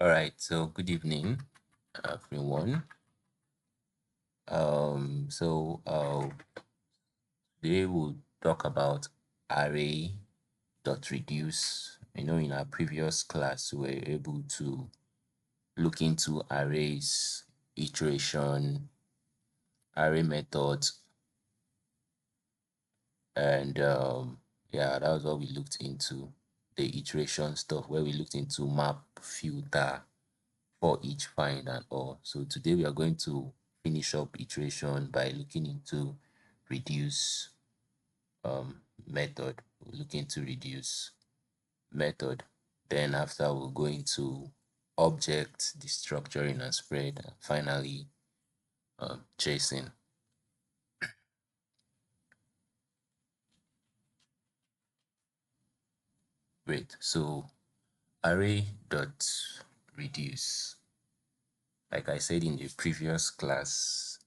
All right, so good evening, everyone. Today we'll talk about array dot reduce. In our previous class, we were able to look into arrays, iteration, array methods, and yeah, that was what we looked into. The iteration stuff where we looked into map, filter, for each find and all. So today we are going to finish up iteration by looking into reduce method. We'll look into reduce method. Then after we'll go into object, destructuring and spread, and finally Json. Great. So array dot reduce. Like I said in the previous class,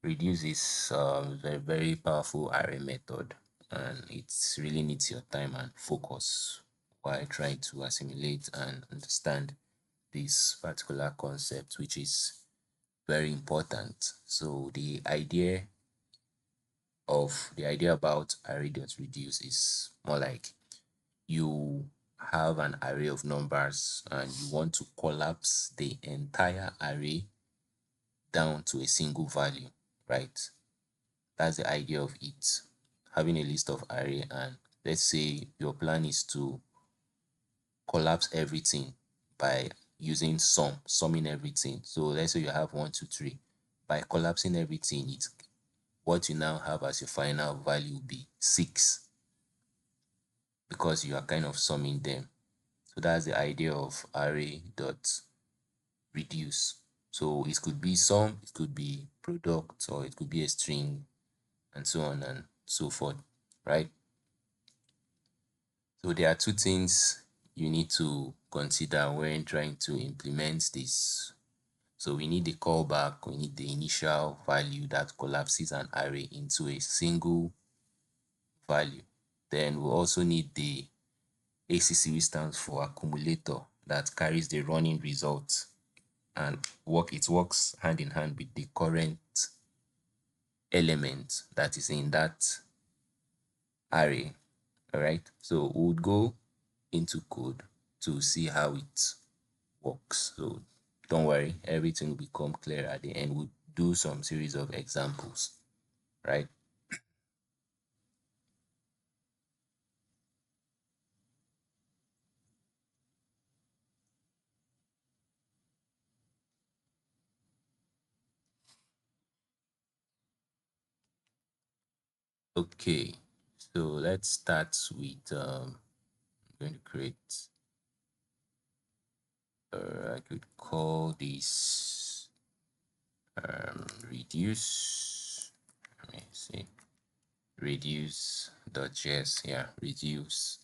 reduce is a very powerful array method, and it really needs your time and focus while trying to assimilate and understand this particular concept, which is very important. So the idea about array dot reduce is more like you have an array of numbers and you want to collapse the entire array down to a single value, right? That's the idea of it. Having a list of array, and let's say your plan is to collapse everything by using summing everything. So let's say you have 1, 2, 3. By collapsing everything, what you now have as your final value will be 6, because you are kind of summing them. So that's the idea of array dot reduce. So it could be sum, it could be product, or it could be a string, and so on and so forth, right? So there are two things you need to consider when trying to implement this. So we need the callback, we need the initial value that collapses an array into a single value. Then we also need the ACC, which stands for accumulator, that carries the running result, and it works hand in hand with the current element that is in that array. All right, so we would go into code to see how it works. So don't worry, everything will become clear at the end. We'll do some series of examples, right? Okay, so let's start with I'm going to create I could call this reduce. Let me see, reduce dot js. Yeah, reduce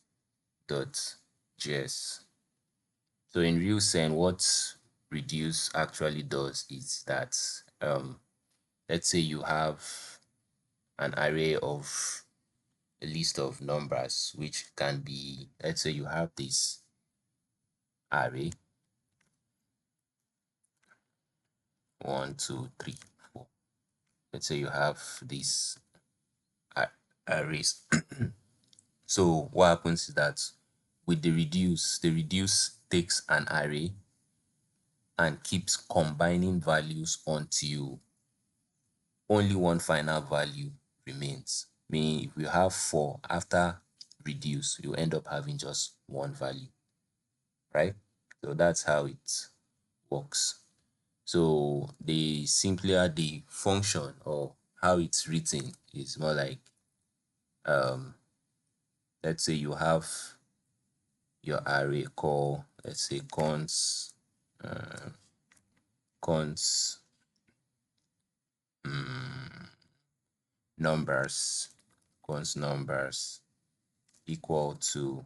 dot js. So in real sense, what reduce actually does is that let's say you have an array of a list of numbers, which can be, let's say you have this array 1, 2, 3, 4. Let's say you have these arrays. So what happens is that with the reduce takes an array and keeps combining values until only one final value remains. Meaning, if you have 4 after reduce, you end up having just one value, right? So that's how it works. So the simpler the function or how it's written is more like, let's say you have your array called, let's say cons numbers, cons numbers equal to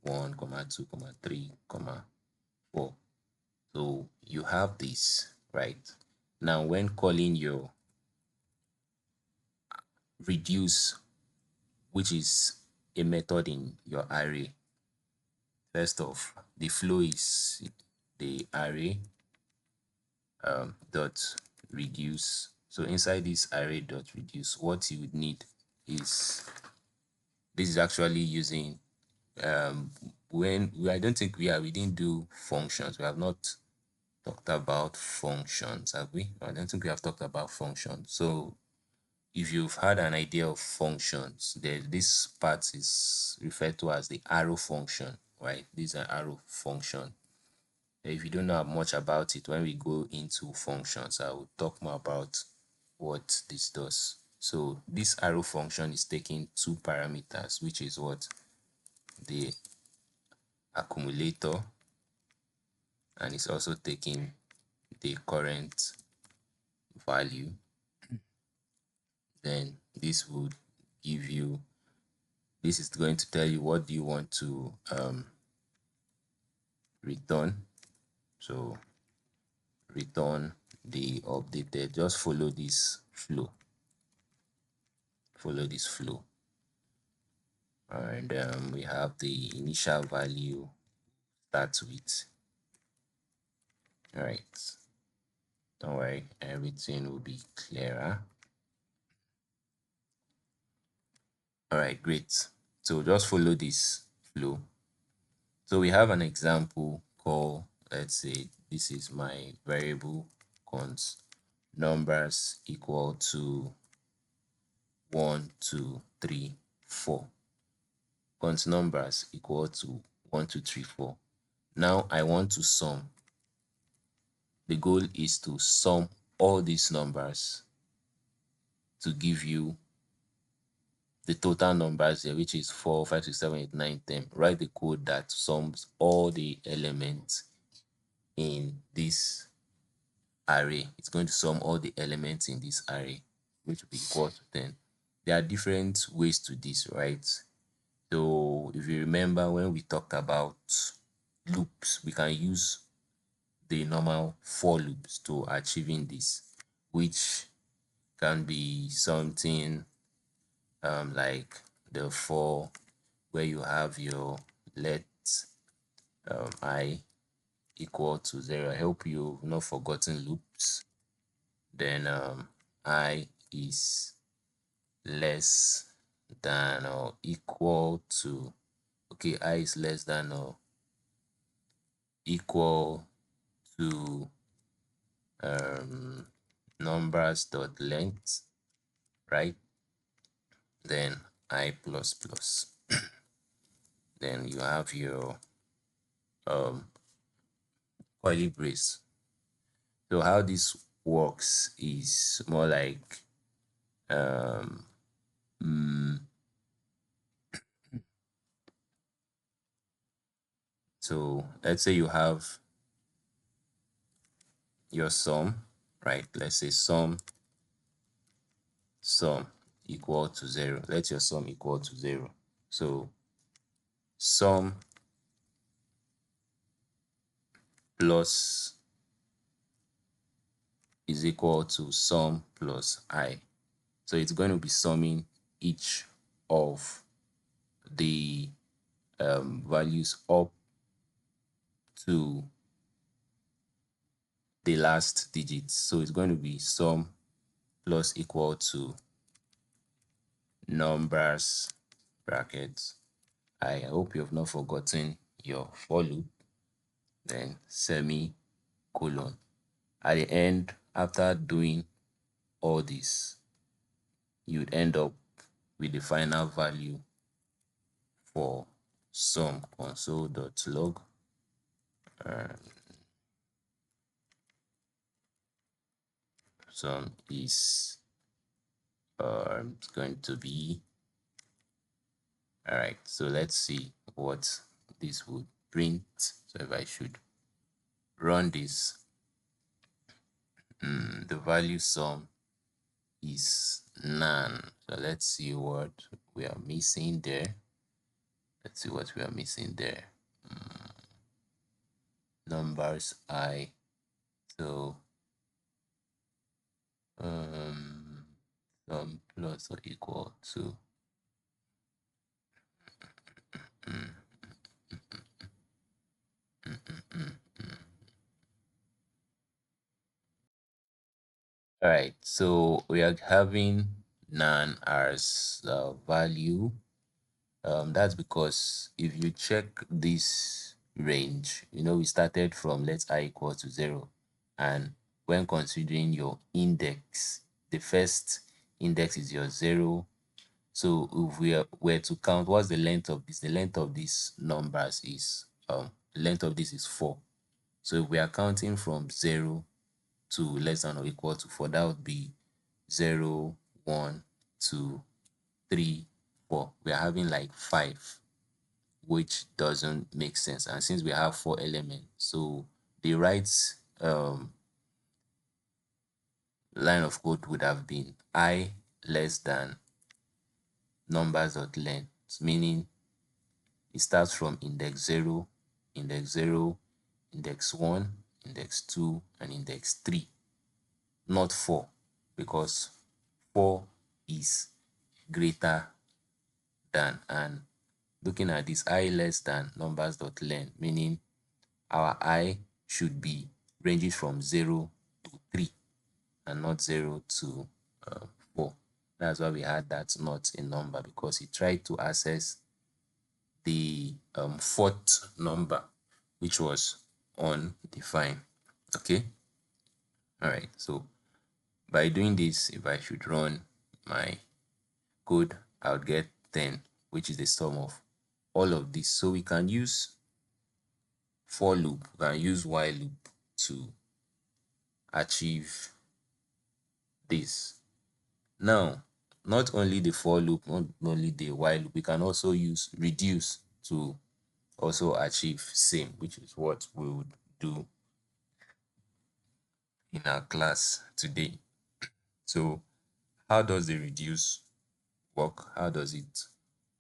1, comma 2, comma 3, comma 4. So you have this, right? Now, when calling your reduce, which is a method in your array, first off, the flow is the array dot reduce. So inside this array dot reduce, what you would need is, this is actually using when I don't think we didn't do functions. We have not talked about functions, have we? I don't think we have talked about functions. So if you've had an idea of functions, this part is referred to as the arrow function, right? This is an arrow function. If you don't know much about it, when we go into functions, I will talk more about what this does. So this arrow function is taking two parameters, which is what? The accumulator, and it's also taking the current value. Then this would give you, this is going to tell you what do you want to return. So return the updated, just follow this flow, follow this flow. And we have the initial value starts with. All right, don't worry, everything will be clearer. All right, great. So just follow this flow. So we have an example called, let's say this is my variable cons numbers equal to 1 2 3 4. Cons numbers equal to 1 2 3 4. Now I want to sum. The goal is to sum all these numbers to give you the total numbers here, which is 4 5 6 7 8 9 10. Write the code that sums all the elements in this array. It's going to sum all the elements in this array, which will be equal to 10. There are different ways to this, right? So if you remember when we talked about loops, we can use the normal for loops to achieving this, which can be something like the for, where you have your let I equal to 0. I hope you've not forgotten loops. Then I is less than or equal to, okay, I is less than or equal to numbers dot length, right? Then I plus plus. Then you have your curly brace. So how this works is more like so let's say you have your sum, right? Let's say sum equal to 0. Let your sum equal to 0. So sum plus is equal to sum plus I. So it's going to be summing each of the values up to the last digit. So it's going to be sum plus equal to numbers brackets. I hope you have not forgotten your for loop. Then semicolon. At the end, after doing all this, you'd end up with the final value for sum console.log. Sum is going to be, all right, so let's see what this would print. So if I should run this, the value sum is none. So let's see what we are missing there. Let's see what we are missing there. Numbers I. So sum plus or equal to All right, so we are having none as value. That's because if you check this range, we started from let I equal to 0, and when considering your index, the first index is your 0. So if were to count, what's the length of this? The length of these numbers is the length of this is 4. So if we are counting from 0 to less than or equal to 4, that would be 0, 1, 2, 3, 4. We are having like 5, which doesn't make sense. And since we have 4 elements, so the right line of code would have been I less than numbers.length, meaning it starts from index 0, index 0, index 1, index 2, and index 3, not 4, because 4 is greater than, and looking at this I less than numbers.length, meaning our I should be ranges from 0 to 3 and not 0 to 4. That's why we had that not a number, because it tried to access the fourth number, which was undefined. Okay. All right, so by doing this, if I should run my code, I would get 10, which is the sum of all of this. So we can use for loop, we can use while loop to achieve this. Now, not only the for loop, not only the while loop, we can also use reduce to also achieve same, which is what we would do in our class today. So how does the reduce work? How does it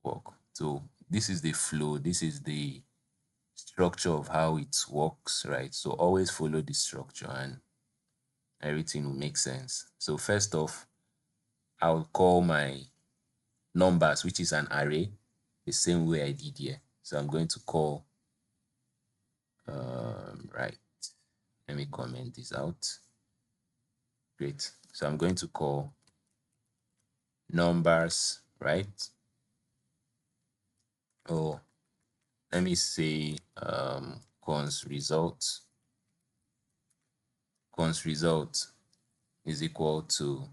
work? So this is the flow, this is the structure of how it works, right? So always follow the structure and everything will make sense. So first off, I'll call my numbers, which is an array, the same way I did here. So I'm going to call, right, let me comment this out. Great. So I'm going to call numbers, right? Or let me say const result. Const result is equal to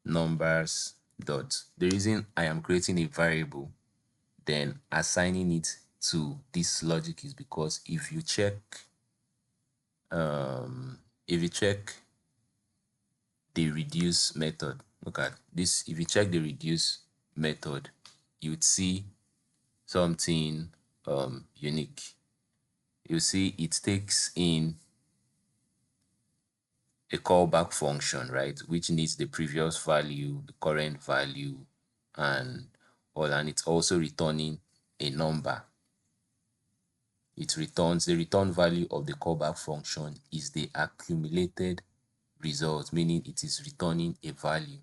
numbers dot. The reason I am creating a variable, then assigning it to this logic, is because if you check the reduce method, look at this. If you check the reduce method, you would see something unique. You see it takes in a callback function, right, which needs the previous value, the current value, and all, and it's also returning a number. It returns the return value of the callback function is the accumulated result, meaning it is returning a value.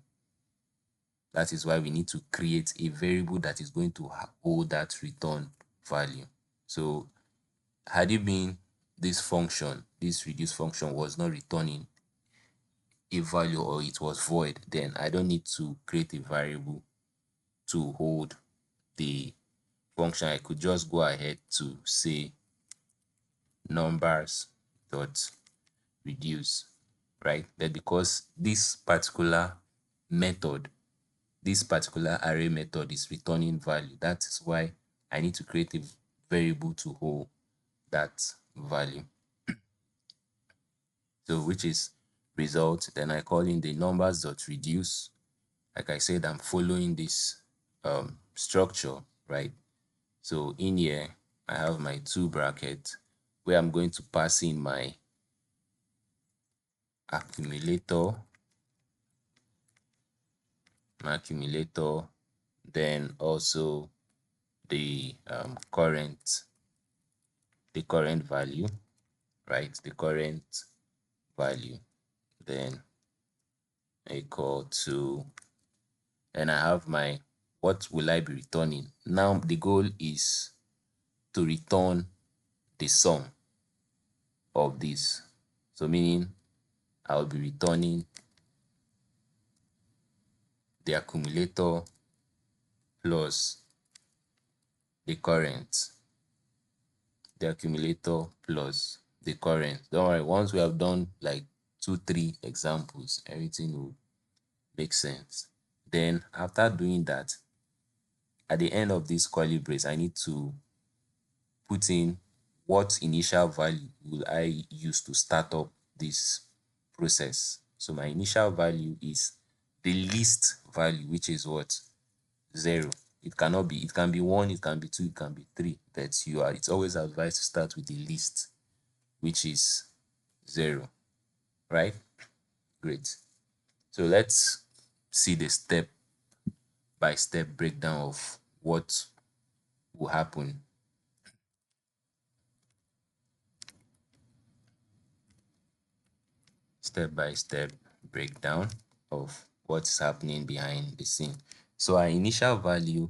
That is why we need to create a variable that is going to hold that return value. So had it been this function, this reduce function was not returning a value, or it was void, then I don't need to create a variable to hold the function. I could just go ahead to say numbers dot reduce, right? But because this particular method, this particular array method is returning value, that is why I need to create a variable to hold that value. So which is result, then I call in the numbers dot reduce. Like I said, I'm following this structure, right? So in here I have my two brackets where I'm going to pass in my accumulator, then also the current value, right? The current value, then equal to, and I have my, what will I be returning? Now the goal is to return the sum of this. So meaning I'll be returning the accumulator plus the current. The accumulator plus the current. Don't worry, once we have done like 2 3 examples, everything will make sense. Then after doing that, at the end of this curly brace, I need to put in what initial value will I use to start up this process. So my initial value is the least value, which is what? 0. It cannot be, it can be 1, it can be 2, it can be 3, but it's always advised to start with the least, which is 0, right? Great. So let's see the step by step breakdown of what will happen. Step by step breakdown of what's happening behind the scene. So our initial value,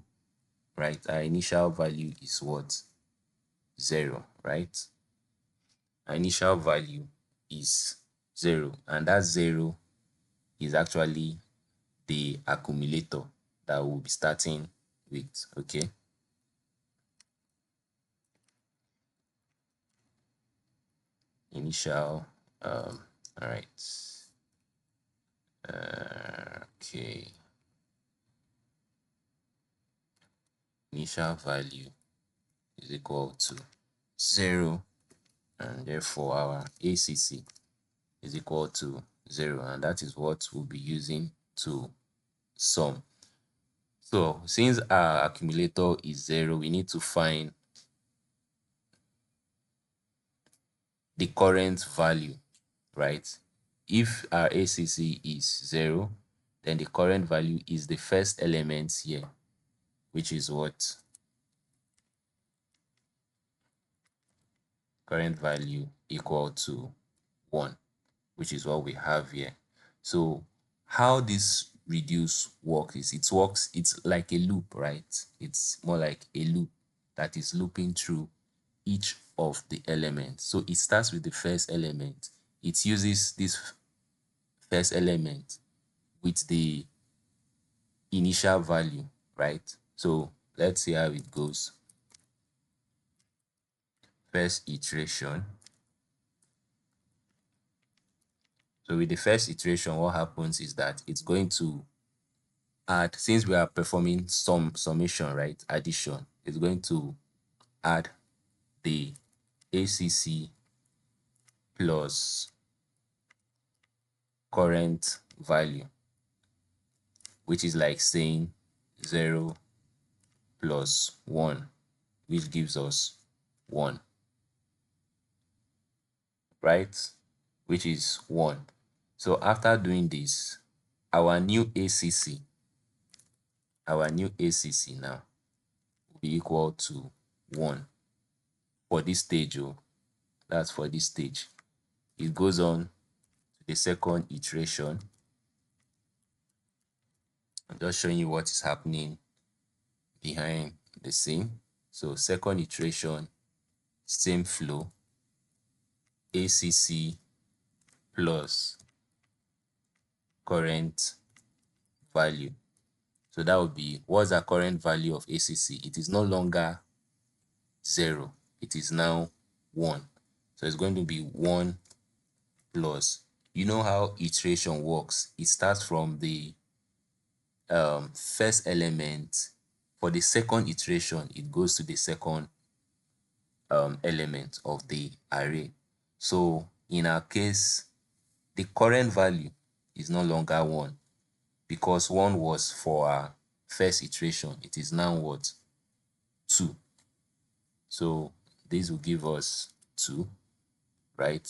right? Our initial value is what? 0, right? Our initial value is 0, and that 0 is actually the accumulator that we'll be starting with. Okay, initial all right, okay, initial value is equal to 0, and therefore our ACC is equal to 0, and that is what we'll be using to sum. So since our accumulator is 0, we need to find the current value, right? If our ACC is 0, then the current value is the first element here, which is what? Current value equal to 1, which is what we have here. So how this reduce works is it's like a loop, right? It's more like a loop that is looping through each of the elements. So it starts with the first element. It uses this first element with the initial value, right? So let's see how it goes. First iteration. So with the first iteration, what happens is that it's going to add, since we are performing summation, right? Addition, it's going to add the ACC plus current value, which is like saying 0 plus 1, which gives us 1, right? Which is 1. So after doing this, our new ACC, now will be equal to 1 for this stage. Oh, that's for this stage. It goes on to the second iteration. I'm just showing you what is happening behind the scene. So second iteration, same flow, ACC plus current value. So that would be, what's the current value of ACC? It is no longer 0, it is now 1. So it's going to be 1 plus, you know how iteration works. It starts from the first element. For the second iteration, it goes to the second element of the array. So in our case, the current value is no longer 1, because 1 was for our first iteration. It is now what? 2. So this will give us 2, right?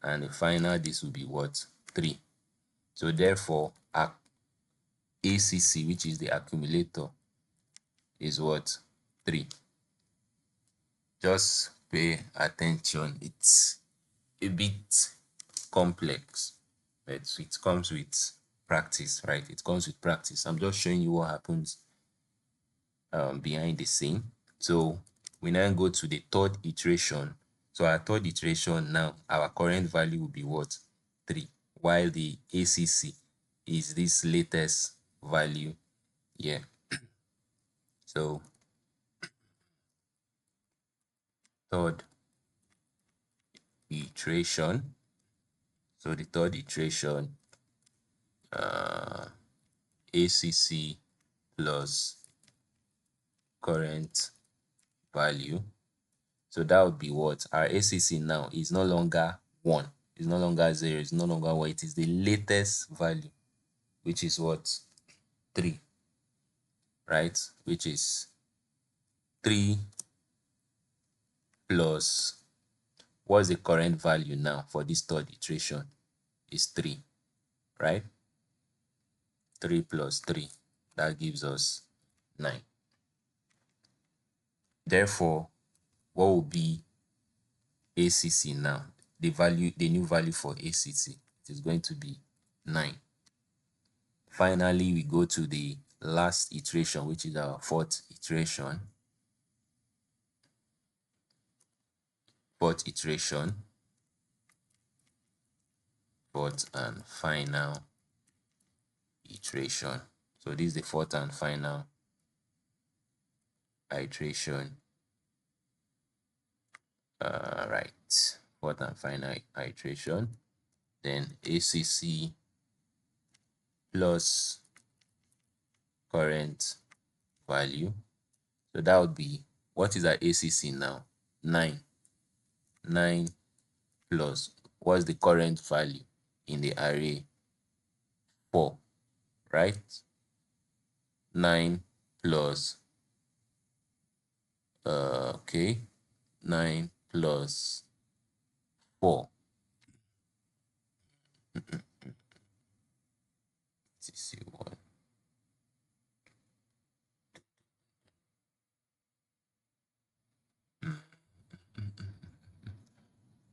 And the final, this will be what? 3. So therefore our ACC, which is the accumulator, is what? 3. Just pay attention. It's a bit complex, but it comes with practice, right? It comes with practice. I'm just showing you what happens behind the scene. So we now go to the third iteration. So our third iteration, now our current value will be what? 3, while the ACC is this latest value here. So third iteration. So the third iteration, ACC plus current value. So that would be what? Our ACC now is no longer 1. It's no longer 0. It's no longer 1. It is the latest value, which is what? 3, right? Which is 3 plus, what's the current value now for this third iteration? Is 3, right? 3 plus 3, that gives us 9. Therefore, what will be ACC now? The new value for ACC, it is going to be 9. Finally, we go to the last iteration, which is our fourth iteration. Fourth and final iteration. So this is the fourth and final iteration. Right, fourth and final iteration. Then ACC plus current value. So that would be, what is our ACC now? 9. 9 plus, what's the current value in the array? 4, right? 9 plus, okay, 9 plus 4. ACC 1.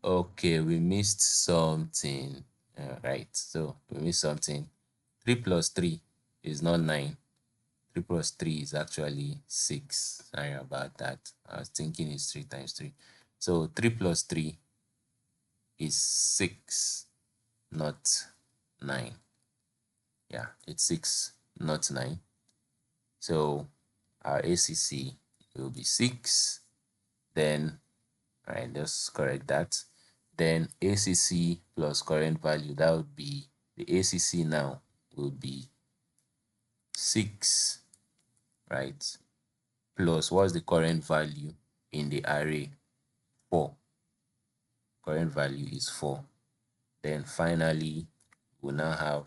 Okay, we missed something. Right, so we missed something. 3 plus 3 is not 9. 3 plus 3 is actually 6. Sorry about that. I was thinking it's 3 times 3. So 3 plus 3 is 6, not 9. Yeah, it's 6, not 9. So our ACC will be 6. Then, all right, just correct that. Then ACC plus current value, that would be, the ACC now will be 6, right? Plus, what's the current value in the array? 4. Current value is 4. Then finally, we'll now have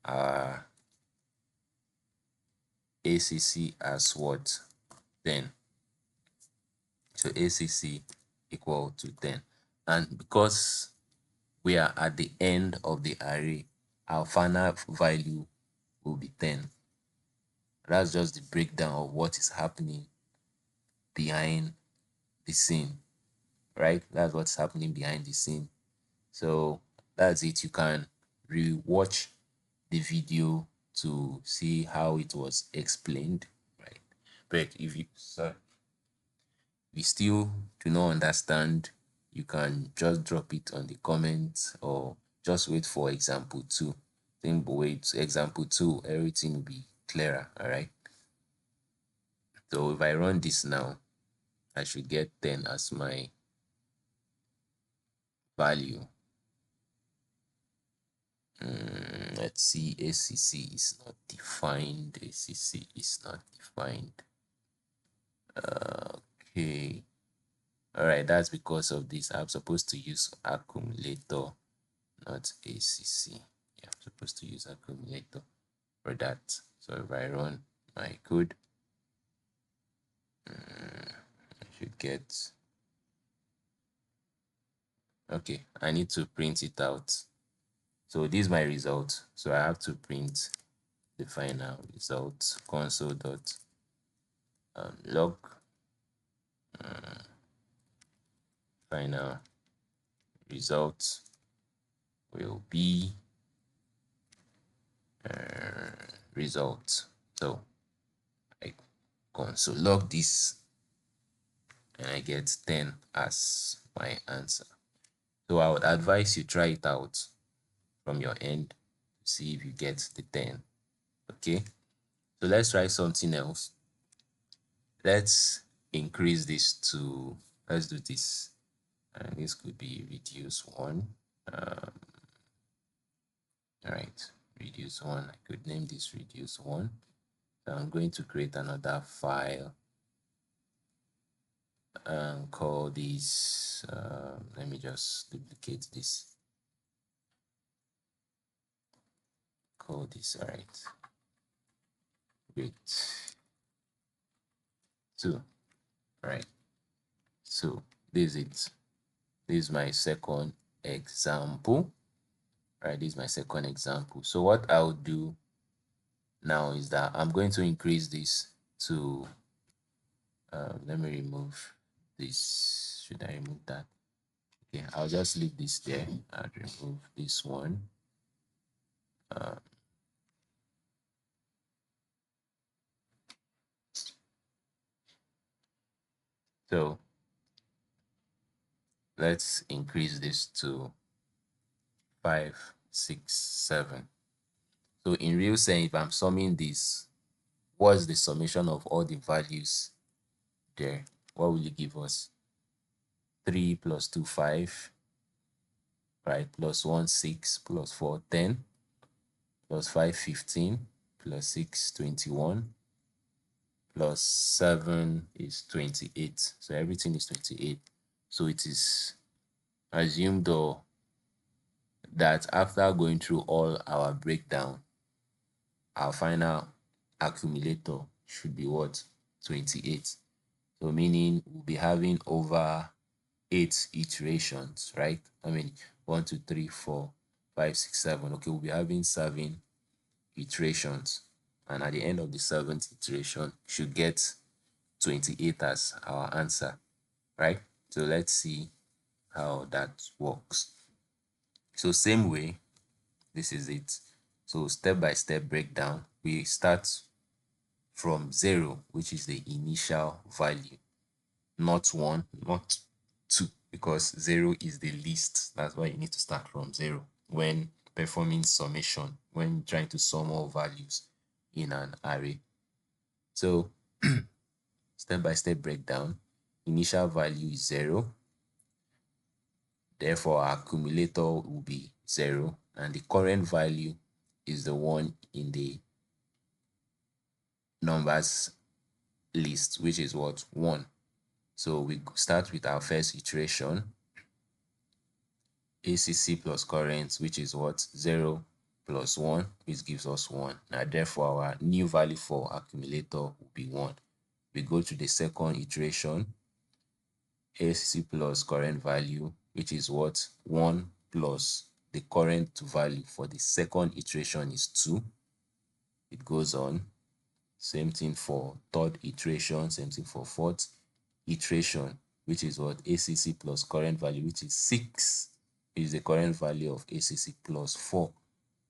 our ACC as what? 10. So ACC equal to 10. And because we are at the end of the array, our final value will be 10. That's just the breakdown of what is happening behind the scene, right? That's what's happening behind the scene. So that's it. You can re-watch the video to see how it was explained, right? But if you still do not understand, you can just drop it on the comments or just wait for example 2. Then wait example 2, everything will be clearer. All right, so if I run this now, I should get 10 as my value. Let's see, ACC is not defined. ACC is not defined. Okay. All right, that's because of this. I'm supposed to use accumulator, not ACC. Yeah, I'm supposed to use accumulator for that. So if I run my code, I should get, okay, I need to print it out. So this is my result. So I have to print the final result, console dot log final result will be result. So I console log this and I get 10 as my answer. So I would advise you try it out from your end to see if you get the 10. Okay, so let's try something else. Let's increase this to, let's do this, and this could be reduce 1. All right, reduce 1. I could name this reduce 1. So I'm going to create another file and call this, let me just duplicate this, call this, all right, great 2. All right, so this is it. This is my second example. All right, this is my second example. So what I'll do now is that I'm going to increase this to, let me remove this. Should I remove that? Okay, I'll just leave this there. I'll remove this one. So let's increase this to 5, 6, 7. So in real sense, if I'm summing this, what's the summation of all the values there? What will it give us? 3 plus 2, 5, right? Plus 1, 6, plus 4, 10, plus 5, 15, plus 6, 21, plus 7 is 28. So everything is 28. So it is assumed though that after going through all our breakdown, our final accumulator should be what? 28. So meaning we'll be having over 8 iterations, right? I mean 1, 2, 3, 4, 5, 6, 7. Okay, we'll be having 7 iterations, and at the end of the 7th iteration should get 28 as our answer, right? So let's see how that works. So same way, this is it. So step by step breakdown, we start from 0, which is the initial value, not 1, not 2, because 0 is the least. That's why you need to start from 0 when performing summation, when trying to sum all values in an array. So step by step breakdown, initial value is 0, therefore our accumulator will be 0, and the current value is the one in the numbers list, which is what? 1. So we start with our first iteration, ACC plus current, which is what? 0 plus 1, which gives us 1. Now therefore our new value for accumulator will be 1. We go to the second iteration, ACC plus current value, which is what? 1 plus the current value for the second iteration is 2. It goes on. Same thing for third iteration, same thing for fourth iteration, which is what? ACC plus current value, which is 6, is the current value of ACC plus 4,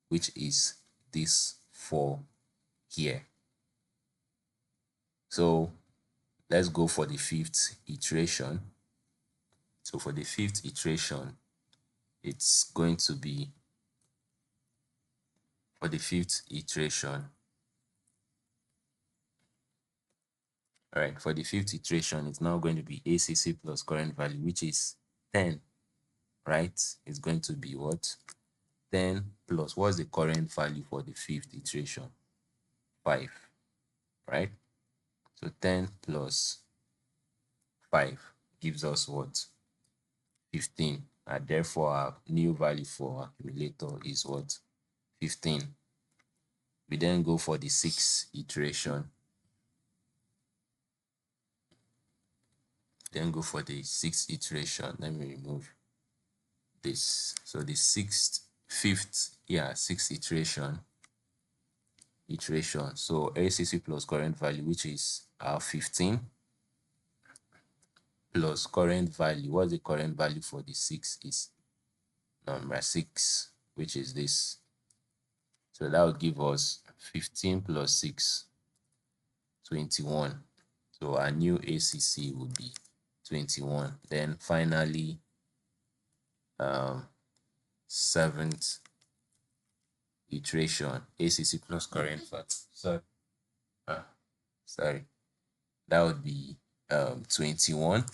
which is this 4 here. So let's go for the fifth iteration. So for the fifth iteration, it's going to be, for the fifth iteration, all right, for the fifth iteration, it's now going to be ACC plus current value, which is 10, right? It's going to be what? 10 plus, what's the current value for the fifth iteration? 5, right? So 10 plus 5 gives us what? 15. And therefore our new value for accumulator is what? 15. We then go for the sixth iteration. Then go for the sixth iteration. Let me remove this. So the sixth iteration. So ACC plus current value, which is our 15, plus current value. What's the current value for the 6 is number 6, which is this. So that would give us 15 plus 6, 21. So our new ACC would be 21. Then finally, seventh iteration ACC plus current value. Sorry, that would be 21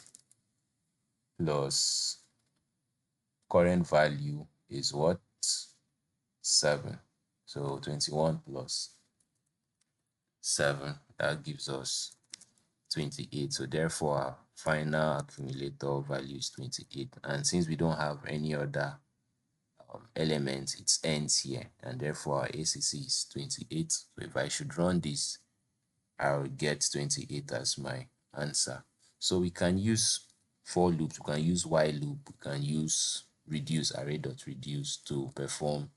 plus current value is what? 7. So 21 plus 7, that gives us 28. So therefore our final accumulator value is 28. And since we don't have any other element, it ends here, and therefore our ACC is 28. So if I should run this, I'll get 28 as my answer. So we can use for loops, we can use while loop, we can use reduce, array.reduce to perform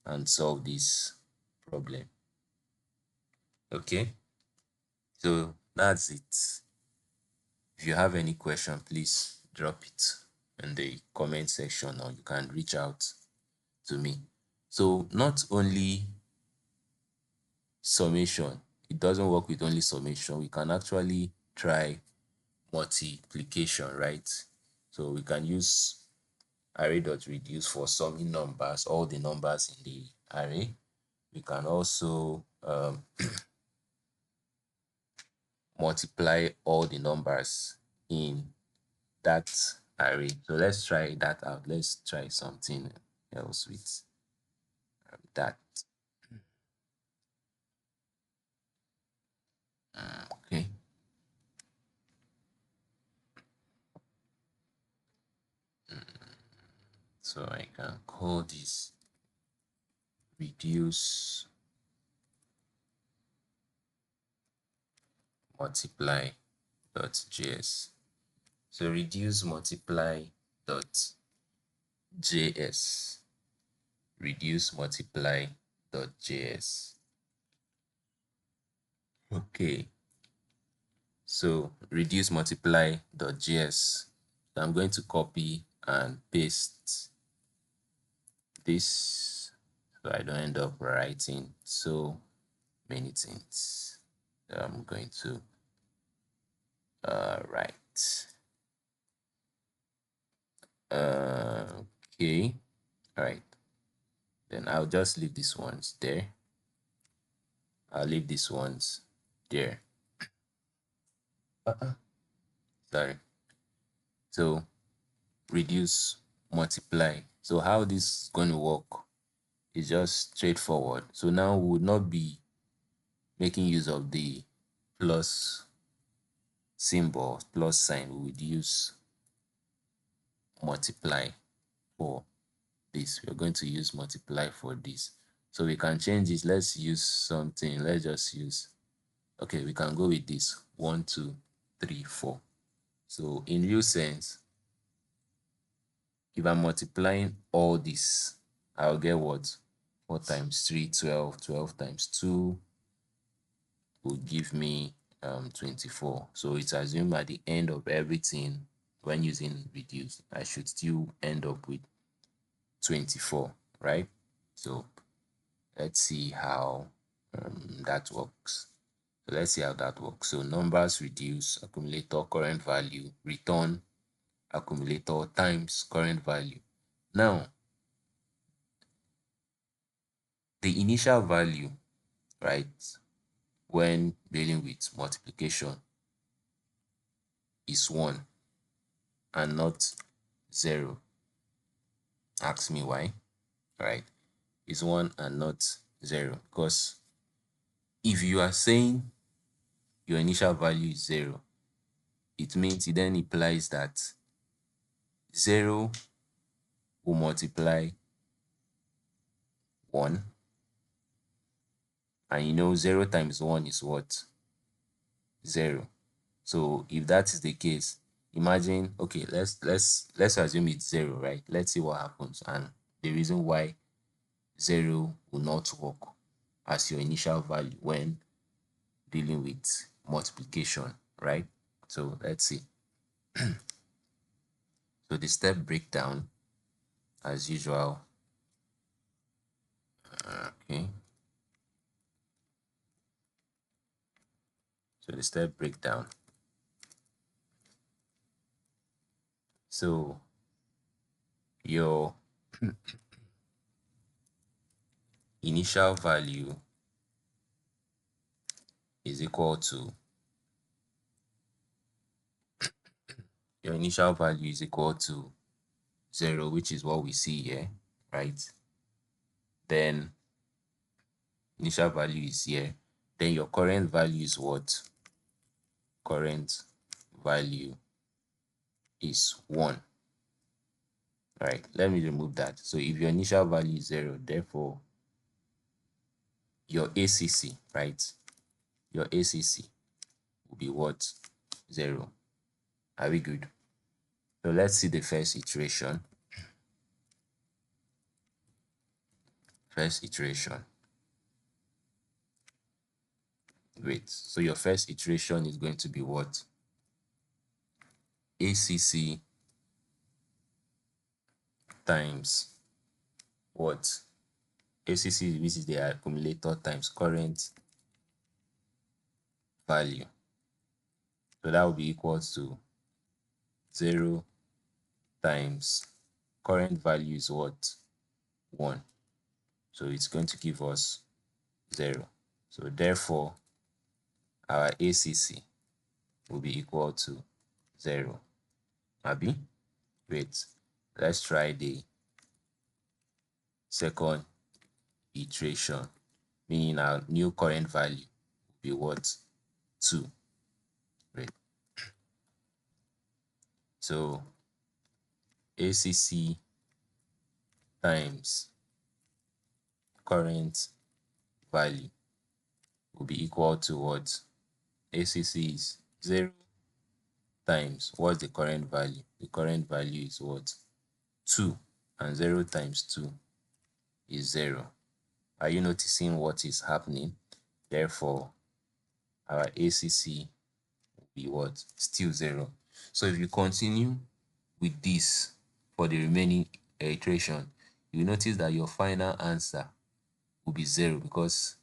and solve this problem. Okay, so that's it. If you have any question, please drop it in the comment section, or you can reach out to me. So not only summation, it doesn't work with only summation. We can actually try multiplication, right? So we can use array.reduce for summing numbers, all the numbers in the array. We can also multiply all the numbers in that array. So let's try that out. Let's try something else with that. Okay. So I can call this reduce multiply.js. So reduce multiply.js. Reduce multiply.js. Okay. So reduce multiply.js. So I'm going to copy and paste this so I don't end up writing so many things. So I'm going to write. Okay. All right. Then I'll just leave these ones there. I'll leave these ones there. Sorry. So reduce multiply. So how this is going to work is just straightforward. So now we would not be making use of the plus symbol, plus sign. We would use multiply for this. We're going to use multiply for this. So we can change this. Let's use something. Let's just use, okay, we can go with this 1, 2, 3, 4. So in real sense, if I'm multiplying all this, I'll get what? 4 times 3, 12. 12 times 2 will give me 24. So it's assumed at the end of everything, when using reduce, I should still end up with 24, right? So let's see how that works. So let's see how that works. So numbers reduce, accumulator current value, return accumulator times current value. Now, the initial value, right, when dealing with multiplication is 1 and not 0. Ask me why, right? Is 1 and not 0. Because if you are saying your initial value is 0, it then implies that 0 will multiply 1, and 0 times 1 is what? 0. So if that is the case, imagine, okay, let's assume it's 0, right? Let's see what happens. And the reason why 0 will not work as your initial value when dealing with multiplication, right? So let's see. So the step breakdown, as usual. Okay. So the step breakdown. So your initial value is equal to your initial value is equal to 0, which is what we see here, right? Then initial value is here. Then your current value is what? Current value is 1. All right, let me remove that. So if your initial value is 0, therefore your ACC, right? Your ACC will be what? 0. Are we good? So let's see the first iteration. First iteration. Great. So your first iteration is going to be what? ACC times what? ACC, which is the accumulator, times current value. So that will be equal to 0 times current value is what? 1. So it's going to give us 0. So therefore, our ACC will be equal to 0. Abi? Great. Let's try the second iteration, meaning our new current value will be what? 2. Great. So ACC times current value will be equal to what? ACC is 0 times what's the current value? The current value is what? 2, and 0 times 2 is 0. Are you noticing what is happening? Therefore, our ACC will be what? Still 0. So if you continue with this for the remaining iteration, you notice that your final answer will be 0, because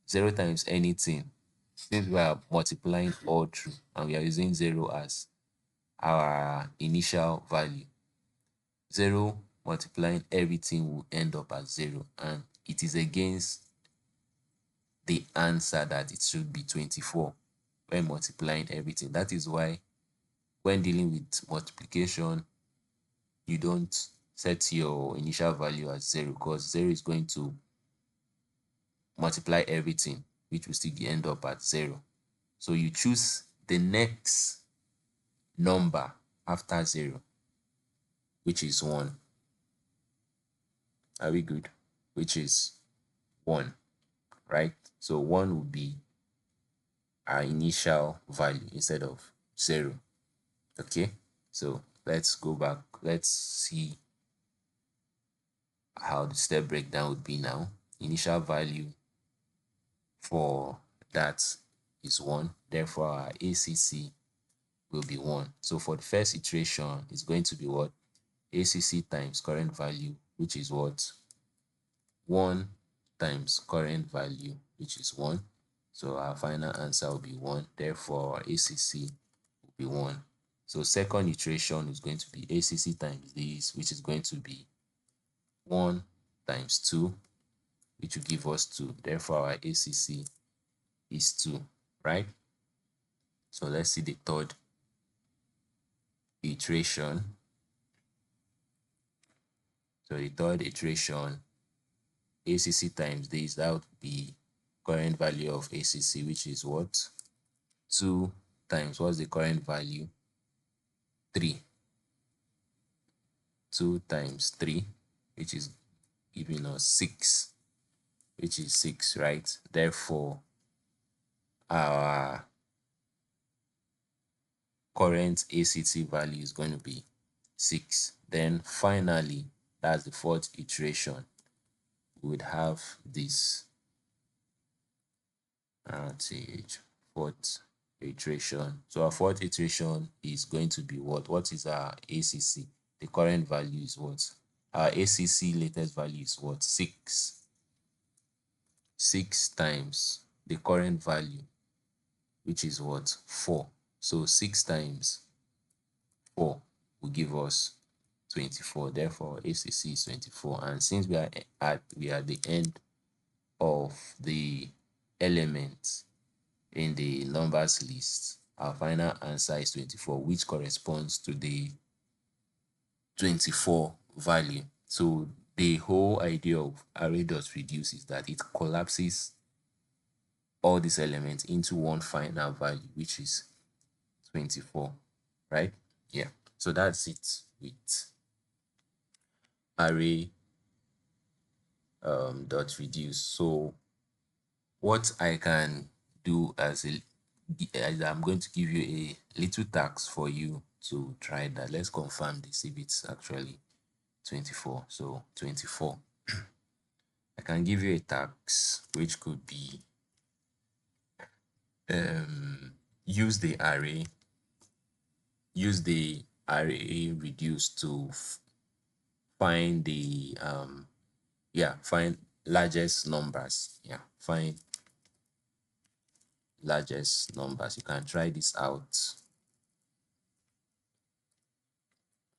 0 times anything, since we are multiplying all through and we are using 0 as our initial value, 0 multiplying everything will end up as 0, and it is against the answer that it should be 24 when multiplying everything. That is why when dealing with multiplication, you don't set your initial value as 0, because 0 is going to multiply everything, which will still end up at 0. So you choose the next number after 0, which is 1. Are we good? Which is 1, right? So 1 will be our initial value instead of 0. Okay, so let's go back. Let's see how the step breakdown would be now. Initial value for that is 1. Therefore, our ACC will be 1. So for the first iteration, it's going to be what? ACC times current value, which is what? 1 times current value, which is 1. So our final answer will be 1. Therefore, our ACC will be 1. So second iteration is going to be ACC times this, which is going to be 1 times 2, which will give us 2. Therefore, our ACC is 2, right? So let's see the third iteration. So the third iteration, ACC times this, that would be current value of ACC, which is what? 2 times what's the current value? 3. 2 times 3, which is giving us 6, which is 6, right? Therefore, our current ACT value is going to be 6. Then finally, that's the fourth iteration, we would have this fourth iteration. So our fourth iteration is going to be what? What is our ACC? The current value is what? Our ACC latest value is what? 6. 6 times the current value, which is what? 4. So 6 times 4 will give us 24. Therefore, ACC is 24. And since we are at the end of the elements in the numbers list, our final answer is 24, which corresponds to the 24 value. So the whole idea of array.reduce is that it collapses all these elements into one final value, which is 24, right? Yeah. So that's it with array dot reduce. So what I can do as I'm going to give you a little task for you to try that. Let's confirm this if it's actually 24. So 24. I can give you a task which could be use the array reduce to find the find largest numbers. Yeah, find largest numbers. You can try this out.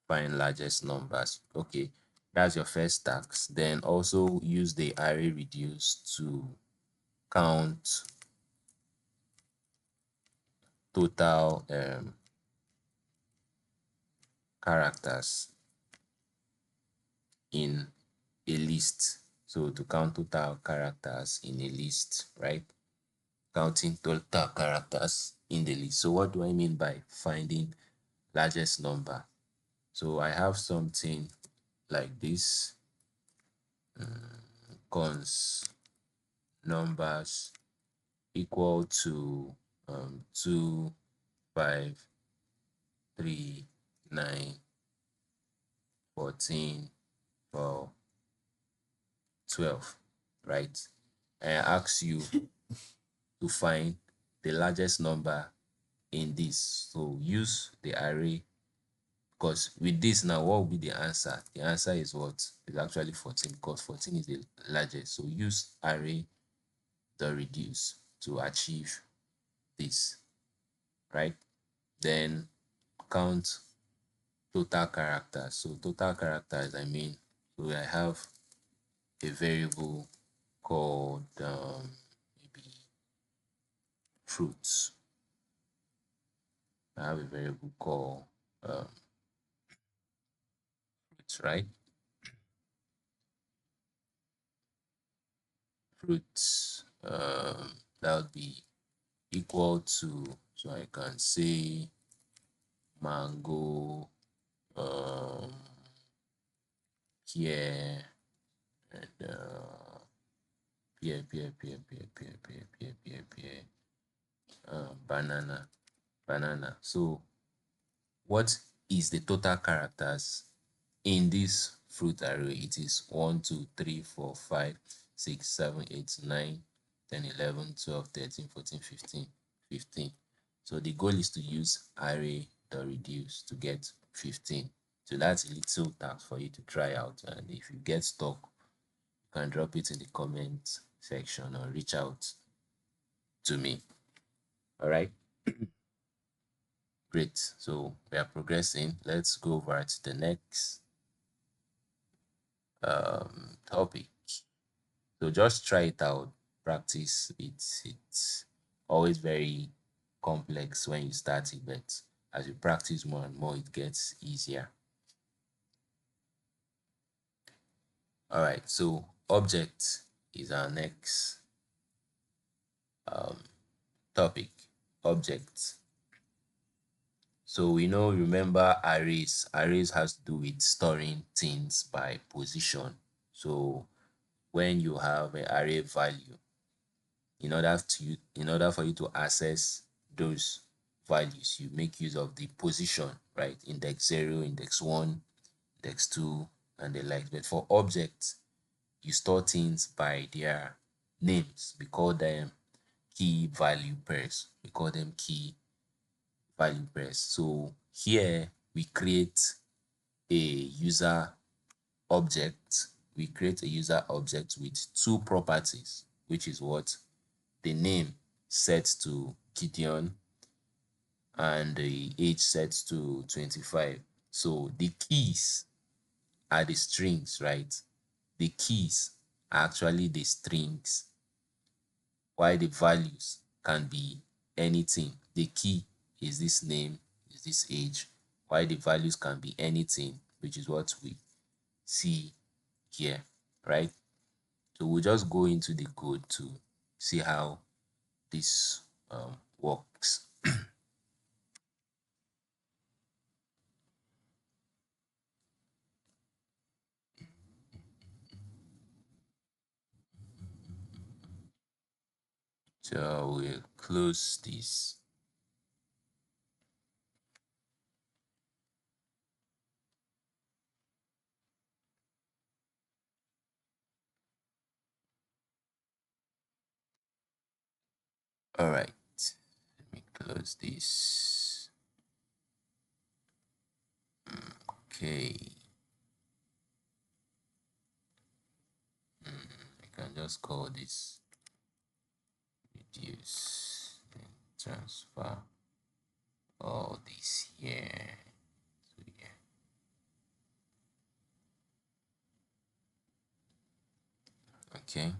Find largest numbers. Okay, that's your first task. Then also use the array reduce to count total characters in a list. So to count total characters in a list, right? Counting total characters in the list. So what do I mean by finding largest number? So I have something like this. Cons numbers equal to 2, 5, 3, 9, 14, 4, 12, right? And I ask you to find the largest number in this. So use the array, because with this now, what will be the answer? The answer is what? It's actually 14, because 14 is the largest. So use array the reduce to achieve this, right? Then count total characters. So total characters, so I have a variable called maybe fruits. I have a variable called fruits, right? Fruits, that would be equal to, so I can say mango, pear, and pear, banana. So what is the total characters in this fruit array? It is 1, 2, 3, 4, 5, 6, 7, 8, 9, 10, 11, 12, 13, 14, 15, 15. So the goal is to use array the reduce to get 15. So that's a little task for you to try out. And if you get stuck, you can drop it in the comment section or reach out to me. All right. Great. So we are progressing. Let's go over to the next topic. So just try it out, practice. It's always very complex when you start it, but as you practice more and more, it gets easier. All right. So object is our next topic. Object. So we know, remember arrays. Arrays has to do with storing things by position. So when you have an array value, in order for you to access those values, you make use of the position, right? Index 0, index 1, index 2, and the like. But for objects, you store things by their names. We call them key value pairs. We call them key value pairs. So here we create a user object. We create a user object with two properties, which is what? The name set to Gideon and the age set to 25. So the keys are the strings, right? The keys are actually the strings, while the values can be anything. The key is this name, is this age, while the values can be anything, which is what we see here, right? So we'll just go into the code to see how this works. So we'll close this. All right, let me close this. Okay, I can just call this reduce and transfer all this here to here. Okay,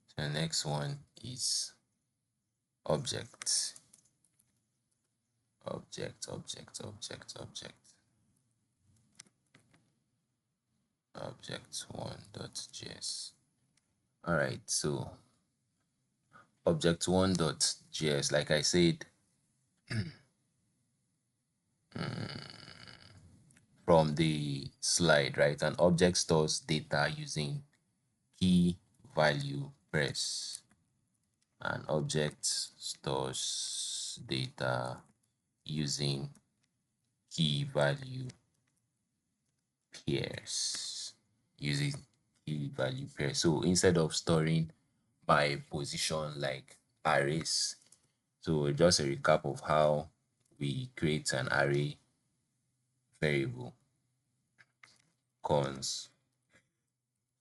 so the next one is object, object, object, object, object, object one.js. All right, so object one.js, like I said, from the slide, right? An object stores data using key value press. An object stores data using key value pairs. Using key value pairs. So instead of storing by position like arrays, so just a recap of how we create an array variable. Cons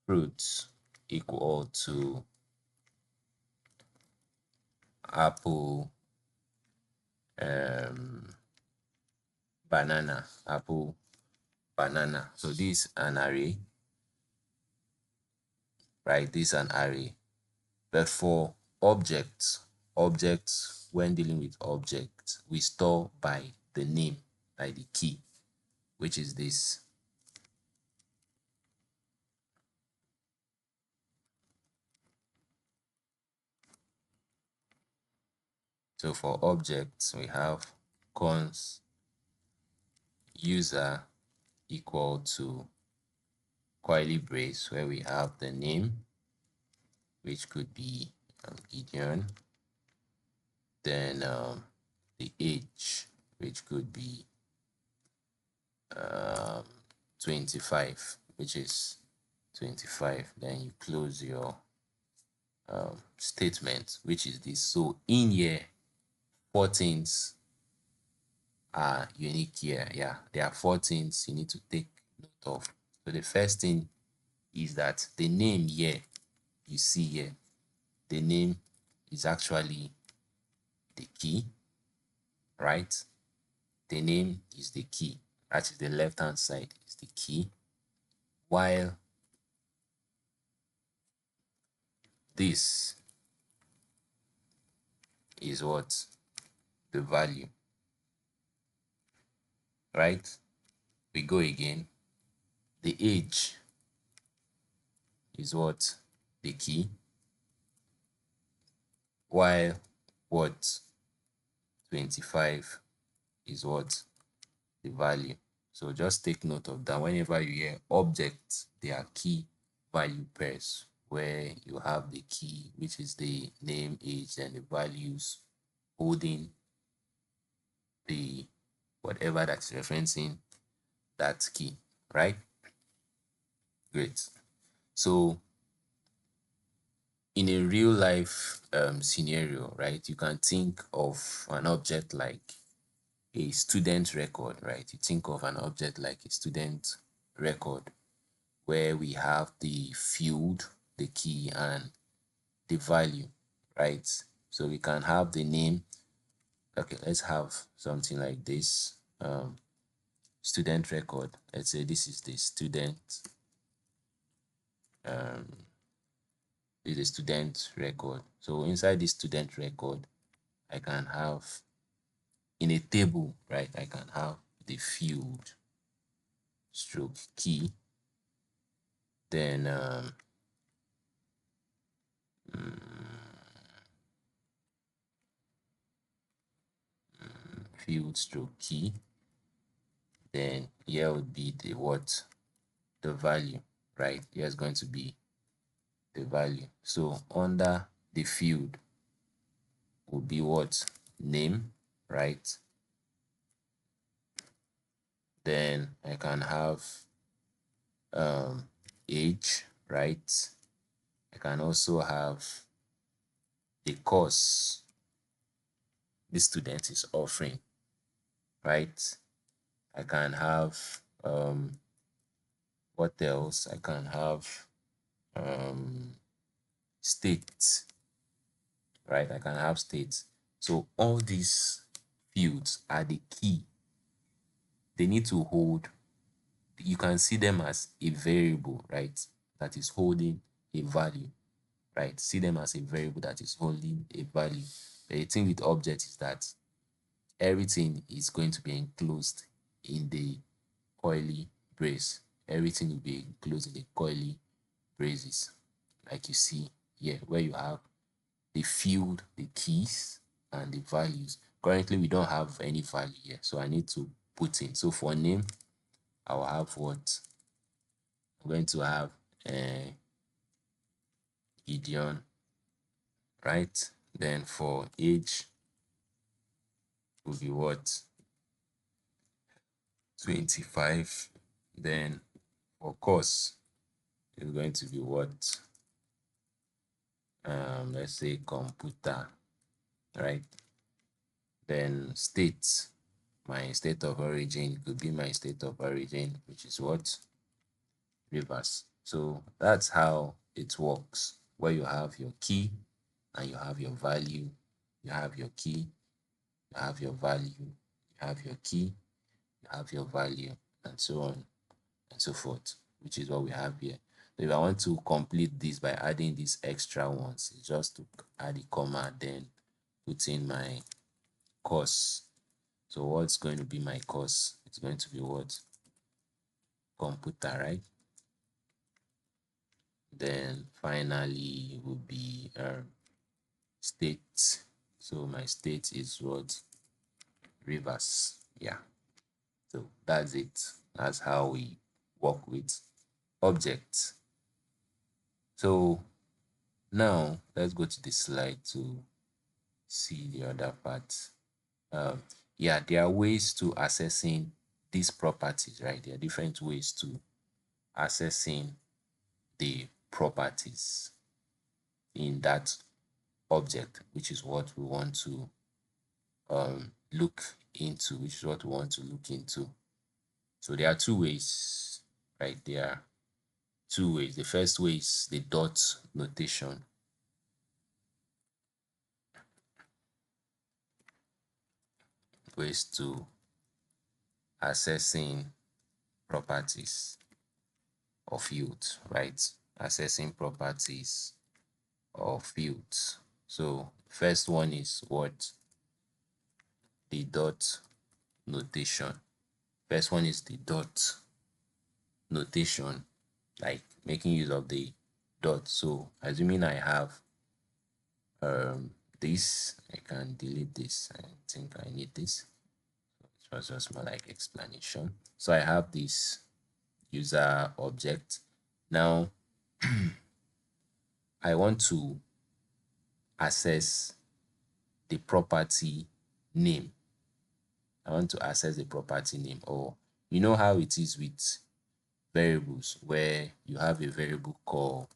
fruits equal to apple, banana, apple, banana. So this is an array, right? This is an array. But for objects, when dealing with objects, we store by the name, by the key, which is this. So for objects, we have cons user equal to curly brace, where we have the name, which could be Gideon, then the age, which could be um, 25, which is 25. Then you close your statement, which is this. So in here, 14s are unique here. Yeah, there are 14s you need to take note of. So the first thing is that the name here, you see here, the name is actually the key, right? The name is the key. That is the left hand side is the key, while this is what? The value, right? We go again. The age is what? The key, while what? 25 is what? The value. So just take note of that. Whenever you hear objects, they are key value pairs, where you have the key, which is the name, age, and the values holding the whatever that's referencing that key, right? Great. So in a real life scenario, right, you can think of an object like a student record, right? You think of an object like a student record, where we have the field, the key, and the value, right? So we can have the name. Okay, let's have something like this. student record. Let's say this is the student, is a student record. So inside this student record, I can have in a table, right? I can have the field stroke key, then field stroke key, then here would be the what, the value, right? Here's going to be the value. So under the field will be what, name, right? Then I can have age, right? I can also have the course the student is offering, right? I can have what else? I can have state, right? I can have state. So all these fields are the key. They need to hold, you can see them as a variable, right? That is holding a value, right? See them as a variable that is holding a value. The thing with object is that everything is going to be enclosed in the coily brace. Everything will be enclosed in the coily braces, like you see here, where you have the field, the keys, and the values. Currently, we don't have any value here, so I need to put in. So for name, I'll have what? I'm going to have Gideon, right? Then for age will be what? 25. Then for course is going to be what? Let's say computer, right? Then state, my state of origin could be my state of origin, which is what? Rivers. So that's how it works, where you have your key and you have your value, you have your key, you have your value, you have your key, you have your value, and so on and so forth, which is what we have here. So if I want to complete this by adding these extra ones, it's just to add a comma, then put in my course. So what's going to be my course? It's going to be what? Computer, right? Then finally will be state. So my state is what? Rivers. Yeah. So that's it. That's how we work with objects. So now let's go to the slide to see the other part. Yeah, there are ways to accessing these properties, right? There are different ways to accessing the properties in that object, which is what we want to look into, which is what we want to look into. So there are two ways, right? There are two ways. The first way is the dot notation. Ways to accessing properties of fields, right? Accessing properties of fields. So first one is what? The dot notation. First one is the dot notation, like making use of the dot. So assuming I have this, I can delete this. I think I need this. It was just more like explanation. So I have this user object. Now I want to access the property name. I want to access the property name, or you know how it is with variables where you have a variable called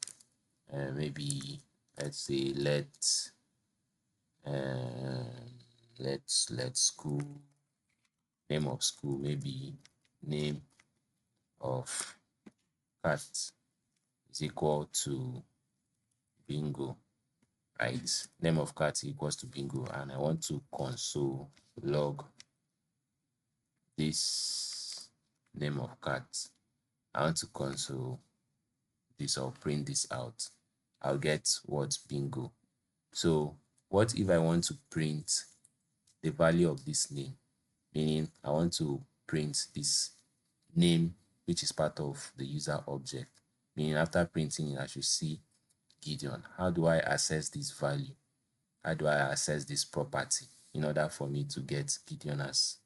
maybe let's say uh, let school, name of school, maybe name of cat is equal to bingo, right? Name of cat equals to bingo, and I want to console log this name of cat. I want to console this or print this out. I'll get what bingo. So what if I want to print the value of this name? Meaning I want to print this name which is part of the user object. Meaning after printing it, I should see Gideon. How do I access this value? How do I access this property in order for me to get Gideon as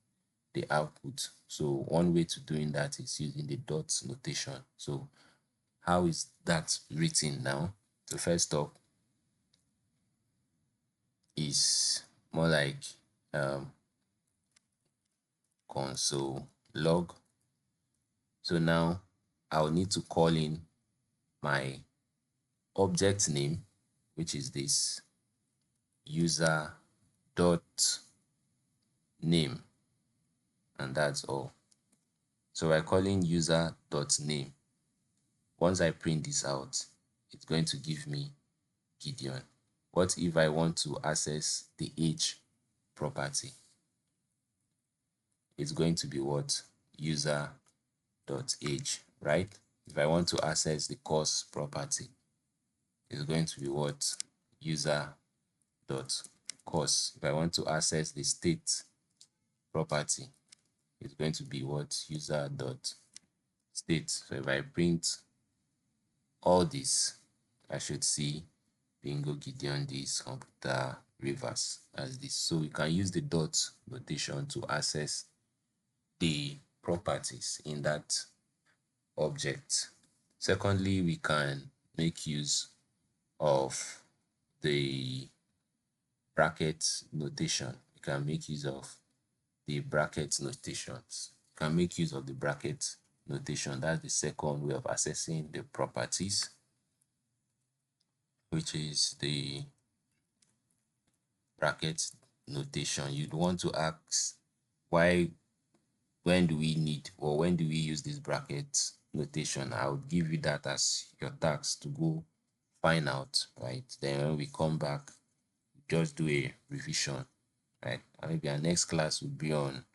the output? So one way to doing that is using the dot notation. So how is that written now? So first up is more like console log. So now I'll need to call in my object name, which is this user dot name, and that's all. So by calling user dot name, once I print this out, it's going to give me Gideon. What if I want to access the age property? It's going to be what? User dot age, right? If I want to access the course property, it's going to be what? User dot course. If I want to access the state property, it's going to be what? User dot state. So if I print all this, I should see bingo Gideon this computer reverse as this. So we can use the dot notation to access the properties in that object. Secondly, we can make use of the bracket notation. We can make use of the bracket notations. We can make use of the bracket notation. That's the second way of accessing the properties, which is the bracket notation. You'd want to ask why, when do we need or when do we use this bracket notation? I would give you that as your task to go find out, right? Then when we come back, just do a revision, right? And maybe our next class will be on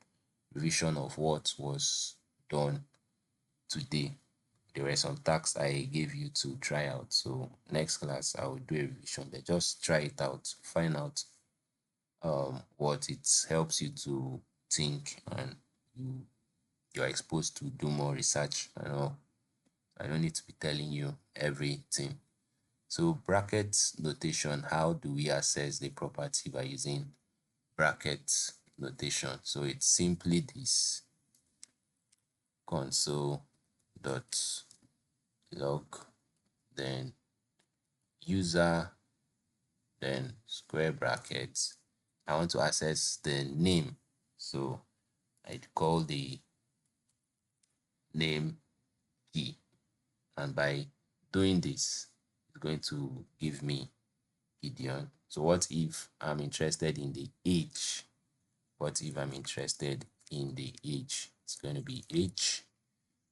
revision of what was done today. There were some tasks I gave you to try out. So next class I will do a revision. Then just try it out, find out what it helps you to think, and you're exposed to do more research. I know I don't need to be telling you everything. So bracket notation, how do we access the property by using bracket notation? So it's simply this console dot log, then user, then square brackets. I want to access the name, so I'd call the name key, and by doing this, it's going to give me Gideon. So what if I'm interested in the age? What if I'm interested in the age? It's going to be age.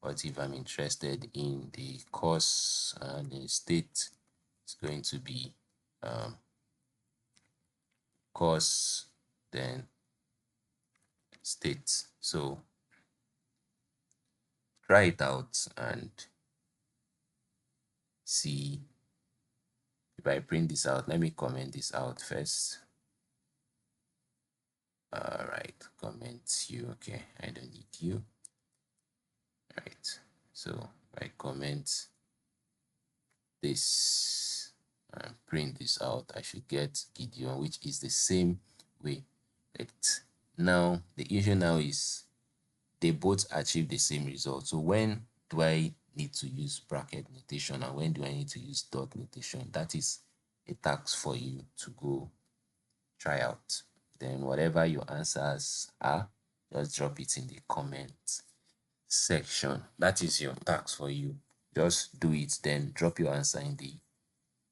What if I'm interested in the course and the state? It's going to be course, then state. So try it out and see. If I print this out, let me comment this out first. All right, comment you. Okay, I don't need you. Right, so I comment this and print this out, I should get Gideon, which is the same way. It now the issue now is they both achieve the same result. So when do I need to use bracket notation and when do I need to use dot notation? That is a task for you to go try out. Then whatever your answers are, just drop it in the comment section. That is your task for you. Just do it, then drop your answer in the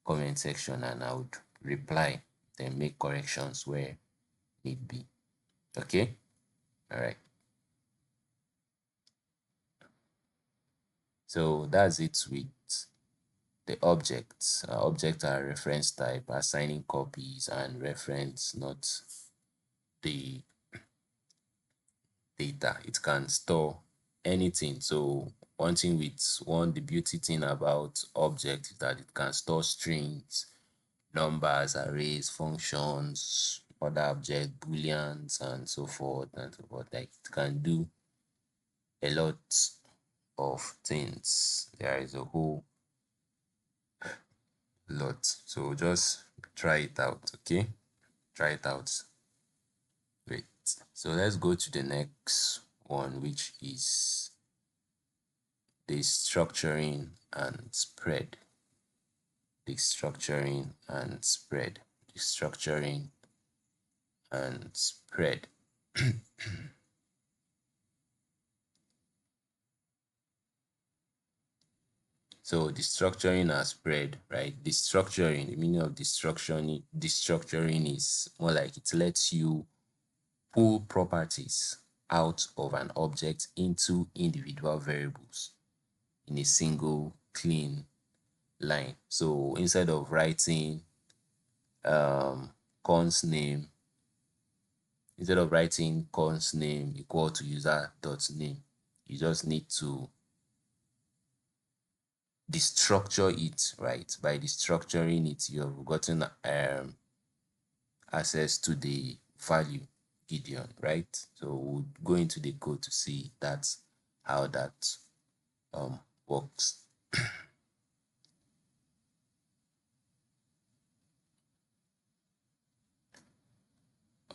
comment section and I would reply, then make corrections where need be. Okay, all right. So that's it with the objects. Objects are reference type, assigning copies and reference, not the data. It can store anything. So the beauty thing about object is that it can store strings, numbers, arrays, functions, other object, booleans, and so forth and so forth. Like it can do a lot of things. There is a whole lot. So just try it out, okay? Try it out. Great. So let's go to the next one, which is the structuring and spread. The structuring and spread. The structuring and spread. So the structuring and spread, right? The structuring, the meaning of destructuring is more like it lets you pull properties out of an object into individual variables in a single clean line. So instead of writing cons name, equal to user dot name, you just need to destructure it, right? By destructuring it, you have gotten access to the value Gideon, right? So we'll go into the code to see that's how that works.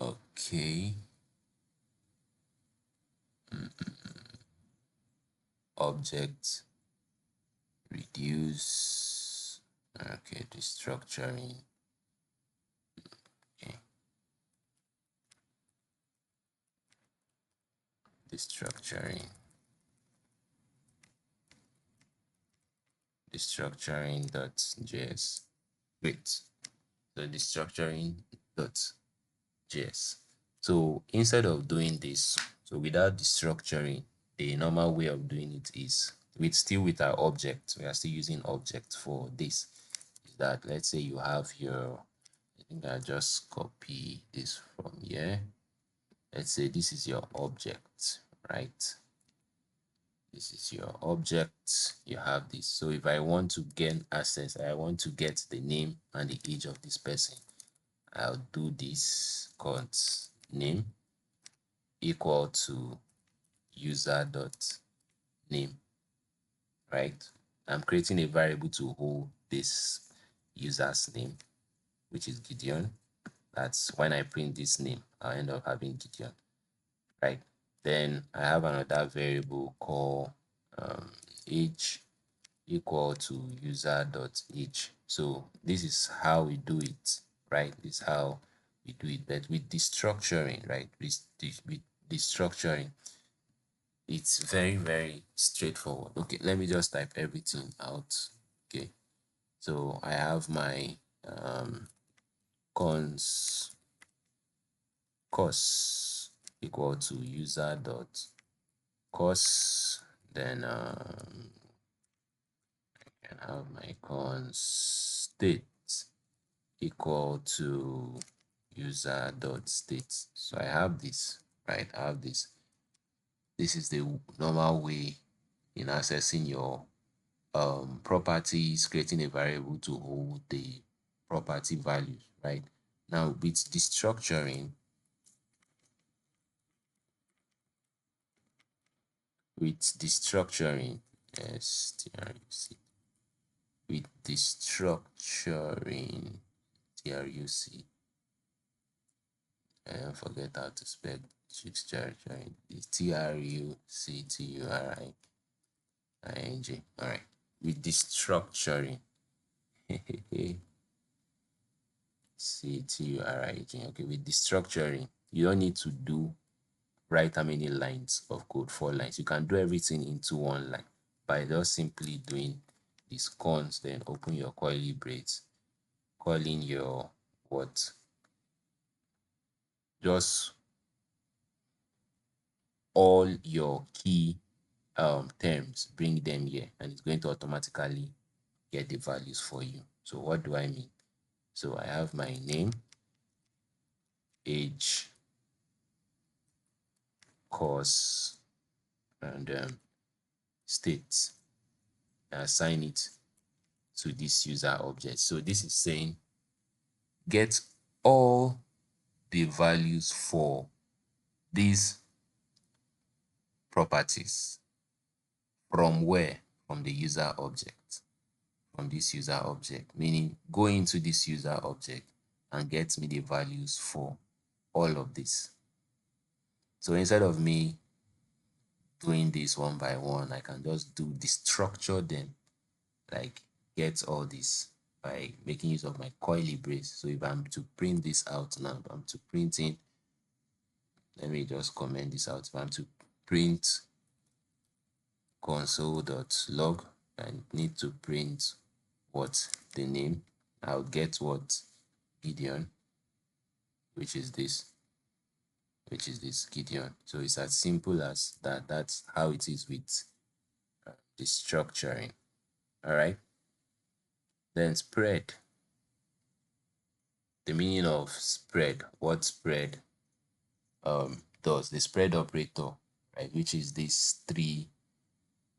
Okay. Object reduce. Okay, destructuring. Okay. Destructuring. Destructuring.js. Great. So destructuring.js. So instead of doing this, so without destructuring, the normal way of doing it is with our object. We are still using object for this. Is that let's say you have your, I think I just copy this from here. Let's say this is your object, right? This is your object. You have this. So if I want to gain access, I want to get the name and the age of this person, I'll do this const name equal to user dot name, right? I'm creating a variable to hold this user's name, which is Gideon. That's when I print this name, I'll end up having Gideon, right? Then I have another variable called age equal to user dot age. So this is how we do it, right? This is how we do it. But with destructuring, right? With destructuring, it's very, very straightforward. Okay, let me just type everything out. Okay, so I have my cons cost equal to user dot cost. Then I can have my const state equal to user dot state. So I have this, right? I have this. This is the normal way in accessing your properties, creating a variable to hold the property values, right? Now with destructuring, struc with destructuring, truc, I forget how to spell destructuring. It's tructuring. All right, with destructuring. Cturing. Okay, with destructuring, you don't need to write how many lines of code, 4 lines. You can do everything into one line by just simply doing this cons, then open your curly braces, calling your what, just all your key terms, bring them here, and it's going to automatically get the values for you. So what do I mean? So I have my name, age, course, and state, assign it to this user object. So this is saying get all the values for these properties from where? From the user object. From this user object, meaning go into this user object and get me the values for all of this. So instead of me doing this one by one, I can just do destructure them, like get all this by making use of my coily brace. So if I'm to print this out now, if I'm to print in, let me just comment this out. If I'm to print console.log, I need to print what the name. I'll get what Gideon, which is this, Gideon. So it's as simple as that. That's how it is with the structuring. All right. Then spread. The meaning of spread. What spread does, the spread operator, right, which is this three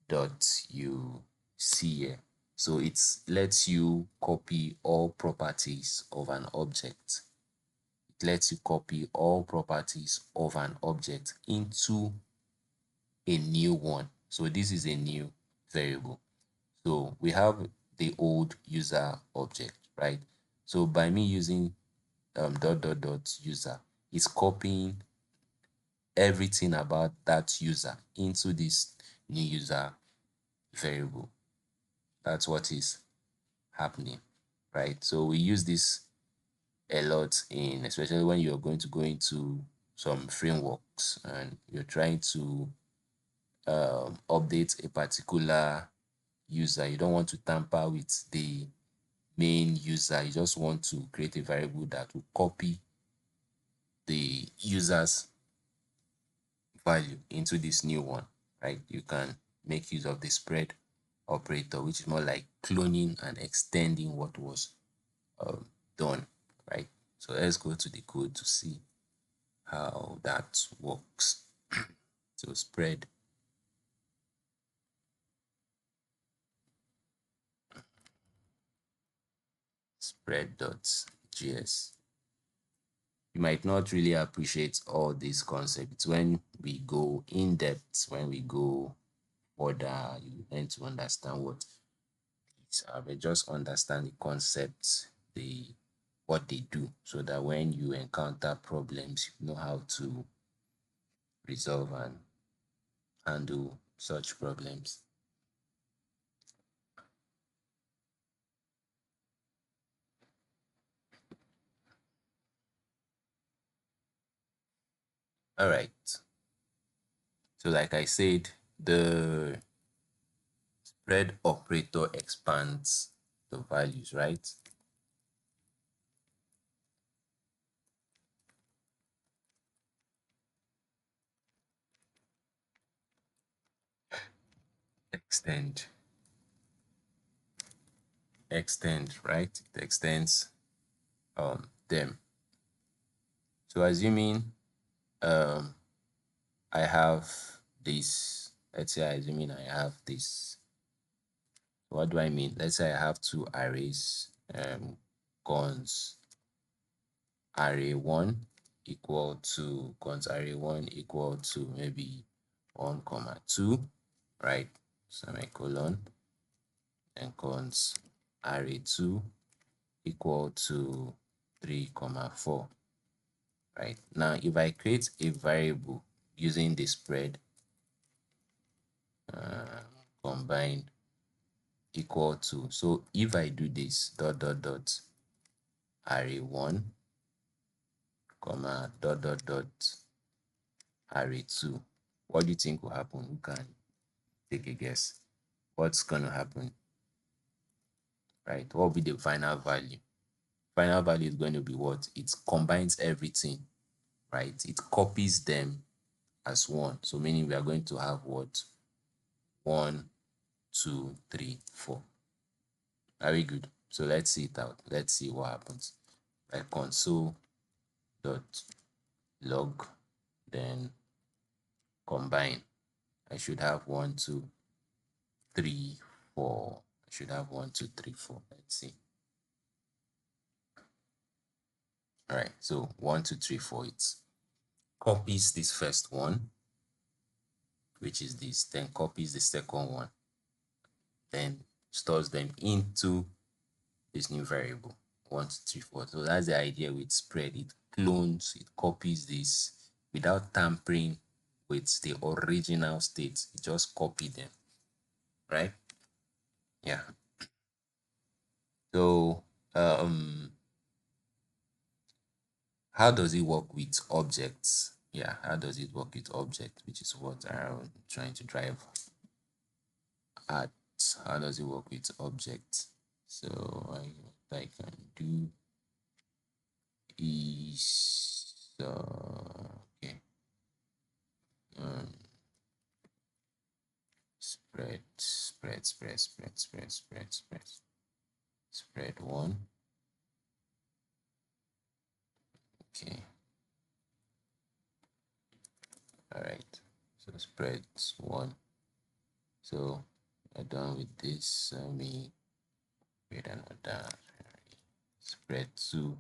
dots you see here. So it lets you copy all properties of an object. It lets you copy all properties of an object into a new one. So this is a new variable. So we have the old user object, right? So by me using dot dot dot user, it's copying everything about that user into this new user variable. That's what is happening, right? So we use this a lot in, especially when you're going to go into some frameworks and you're trying to update a particular user. You don't want to tamper with the main user. You just want to create a variable that will copy the user's value into this new one, right? You can make use of the spread operator, which is more like cloning and extending what was done, right? So let's go to the code to see how that works. So spread.js. You might not really appreciate all these concepts. When we go in depth, when we go further, you tend to understand what these are. But just understand the concepts, the what they do, so that when you encounter problems, you know how to resolve and handle such problems. All right. So like I said, the spread operator expands the values, right? Extend, right? It extends them. So assuming I have this, let's say assuming I have this. What do I mean? Let's say I have two arrays, cons array 1 equal to cons array 1 equal to maybe 1 comma 2, right? Semicolon, and cons array 2 equal to 3 comma 4, right? Now if I create a variable using the spread combined equal to, so if I do this dot dot dot array 1 comma dot dot dot array 2, what do you think will happen? Who can take a guess? What's gonna happen, right? What will be the final value? Final value is going to be what? It combines everything, right? It copies them as one. So meaning we are going to have what? 1, 2, 3, 4. Very good. So let's see it out. Let's see what happens. Like console dot log, then combine. I should have 1, 2, 3, 4. I should have 1, 2, 3, 4. Let's see. All right, so 1, 2, 3, 4. It copies this first one, which is this, then copies the second one, then stores them into this new variable 1, 2, 3, 4. So that's the idea with spread. It clones, it copies this without tampering with the original state. It just copied them, right? Yeah. So how does it work with objects? Yeah, how does it work with objects, which is what I'm trying to drive at. How does it work with objects? So what I can do is okay, um, spread one. Okay, all right. So spreads one. So we're done with this. Let me create another spread two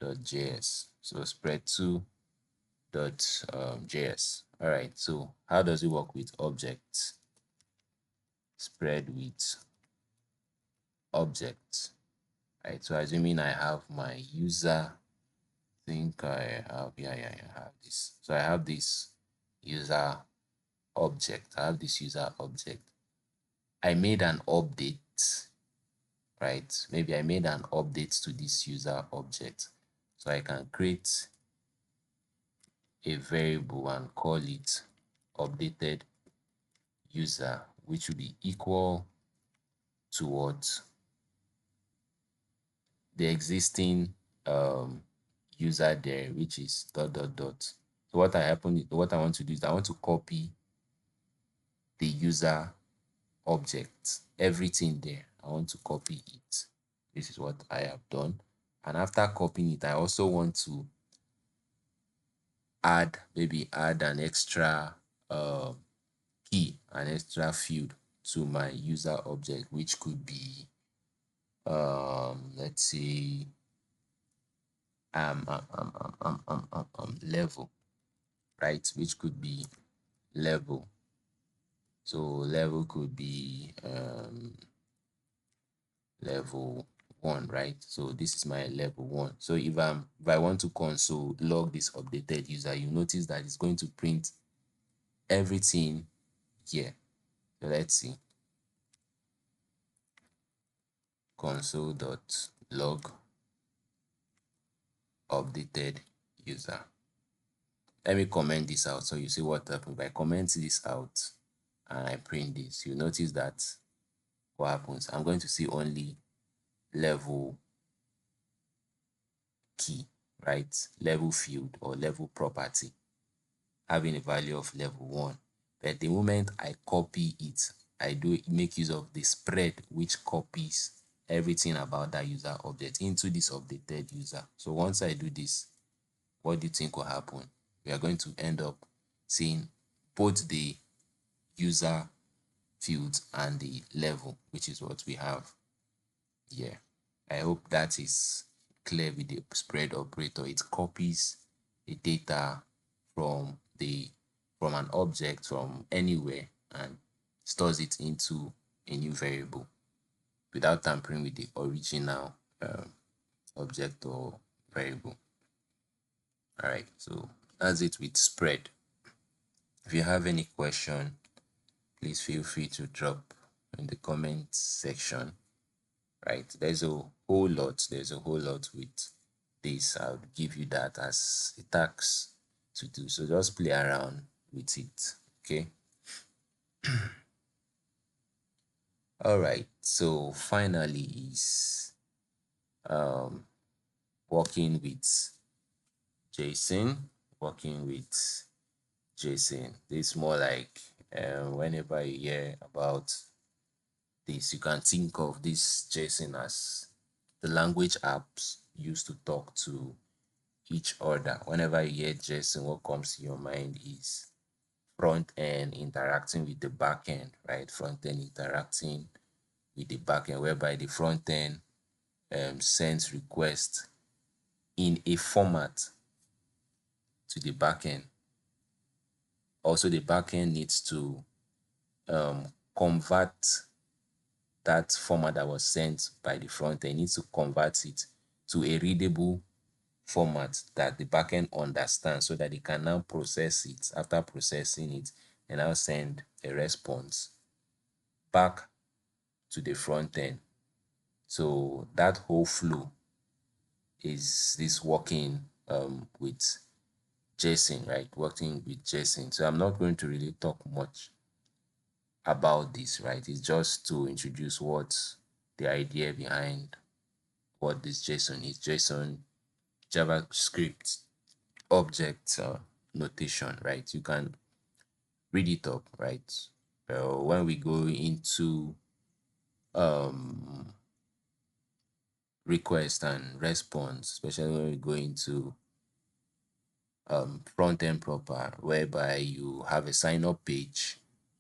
dot js. So spread two dot js. All right. So how does it work with objects? Spread with objects. Right. So assuming I have my user, think I have, yeah, I have this. So I have this user object. I have this user object. I made an update, right? Maybe I made an update to this user object. So I can create a variable and call it updated user, which will be equal to what the existing user there, which is dot dot dot. So what I want to do is I want to copy the user object, everything there. I want to copy it. This is what I have done. And after copying it, I also want to add an extra key, an extra field to my user object, which could be let's say level, right? Which could be level. So level could be level 1, right? So this is my level 1. So if I want to console log this updated user, you notice that it's going to print everything here. So let's see, console.log updated user. Let me comment this out so you see what happens. If I comment this out and I print this, you notice that what happens. I'm going to see only level key, right? Level field or level property having a value of level 1. But the moment I copy it, I do make use of the spread, which copies everything about that user object into this updated user. So once I do this, what do you think will happen? We are going to end up seeing both the user fields and the level, which is what we have here. I hope that is clear with the spread operator. It copies the data from an object from anywhere and stores it into a new variable without tampering with the original object or variable. All right, so that's it with spread. If you have any question, please feel free to drop in the comment section. Right, there's a whole lot with this. I'll give you that as a task to do, so just play around with it. Okay. All right, so finally is working with Json. Working with Json, this is more like whenever you hear about this, you can think of this Json as the language apps used to talk to each other. Whenever you hear Json, what comes to your mind is front end interacting with the back end, right? Front end interacting with the back end, whereby the front end sends requests in a format to the back end. Also, the back end needs to convert that format that was sent by the front end, needs to convert it to a readable format that the backend understands so that they can now process it. After processing it, and now send a response back to the front end. So that whole flow is this working with Json, right? Working with Json. So I'm not going to really talk much about this, right? It's just to introduce what the idea behind what this JSON is. JSON, JavaScript object notation, right? You can read it up, right? When we go into um, request and response, especially when we go into front end proper, whereby you have a sign up page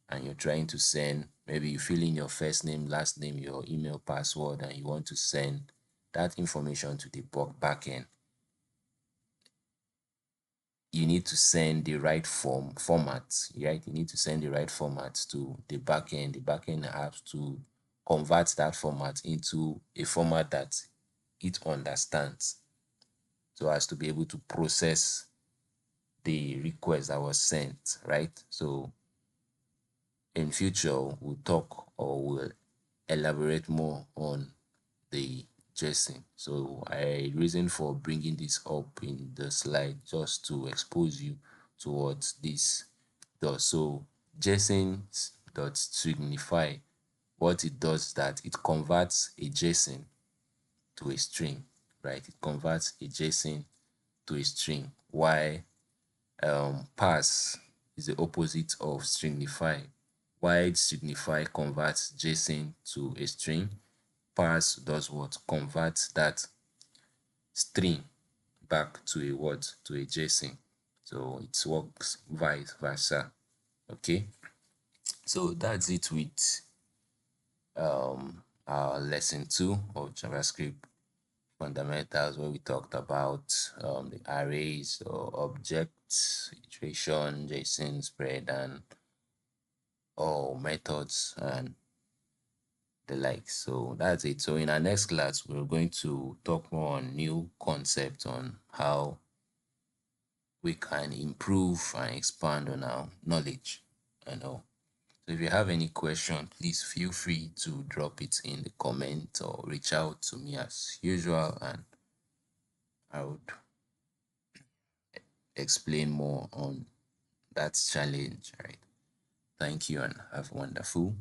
and you're trying to send, maybe you fill in your first name, last name, your email, password, and you want to send that information to the backend. You need to send the right format, right? You need to send the right format to the backend. The backend has to convert that format into a format that it understands, so as to be able to process the request that was sent, right? So in future we'll talk, or we'll elaborate more on the JSON. So I reason for bringing this up in the slide just to expose you to what this does. So JSON dot signify, what it does is that it converts a JSON to a string, right? It converts a JSON to a string. Why pass is the opposite of stringify. Why signify converts JSON to a string, pass does what? Converts that string back to a what? To a JSON. So it works vice versa. Okay, so that's it with our lesson 2 of JavaScript fundamentals, where we talked about the arrays or objects, iteration, JSON, spread, and all methods and the like. So that's it. So in our next class, we're going to talk more on new concepts on how we can improve and expand on our knowledge and all. So if you have any question, please feel free to drop it in the comment or reach out to me as usual, and I would explain more on that challenge. Right. Thank you and have a wonderful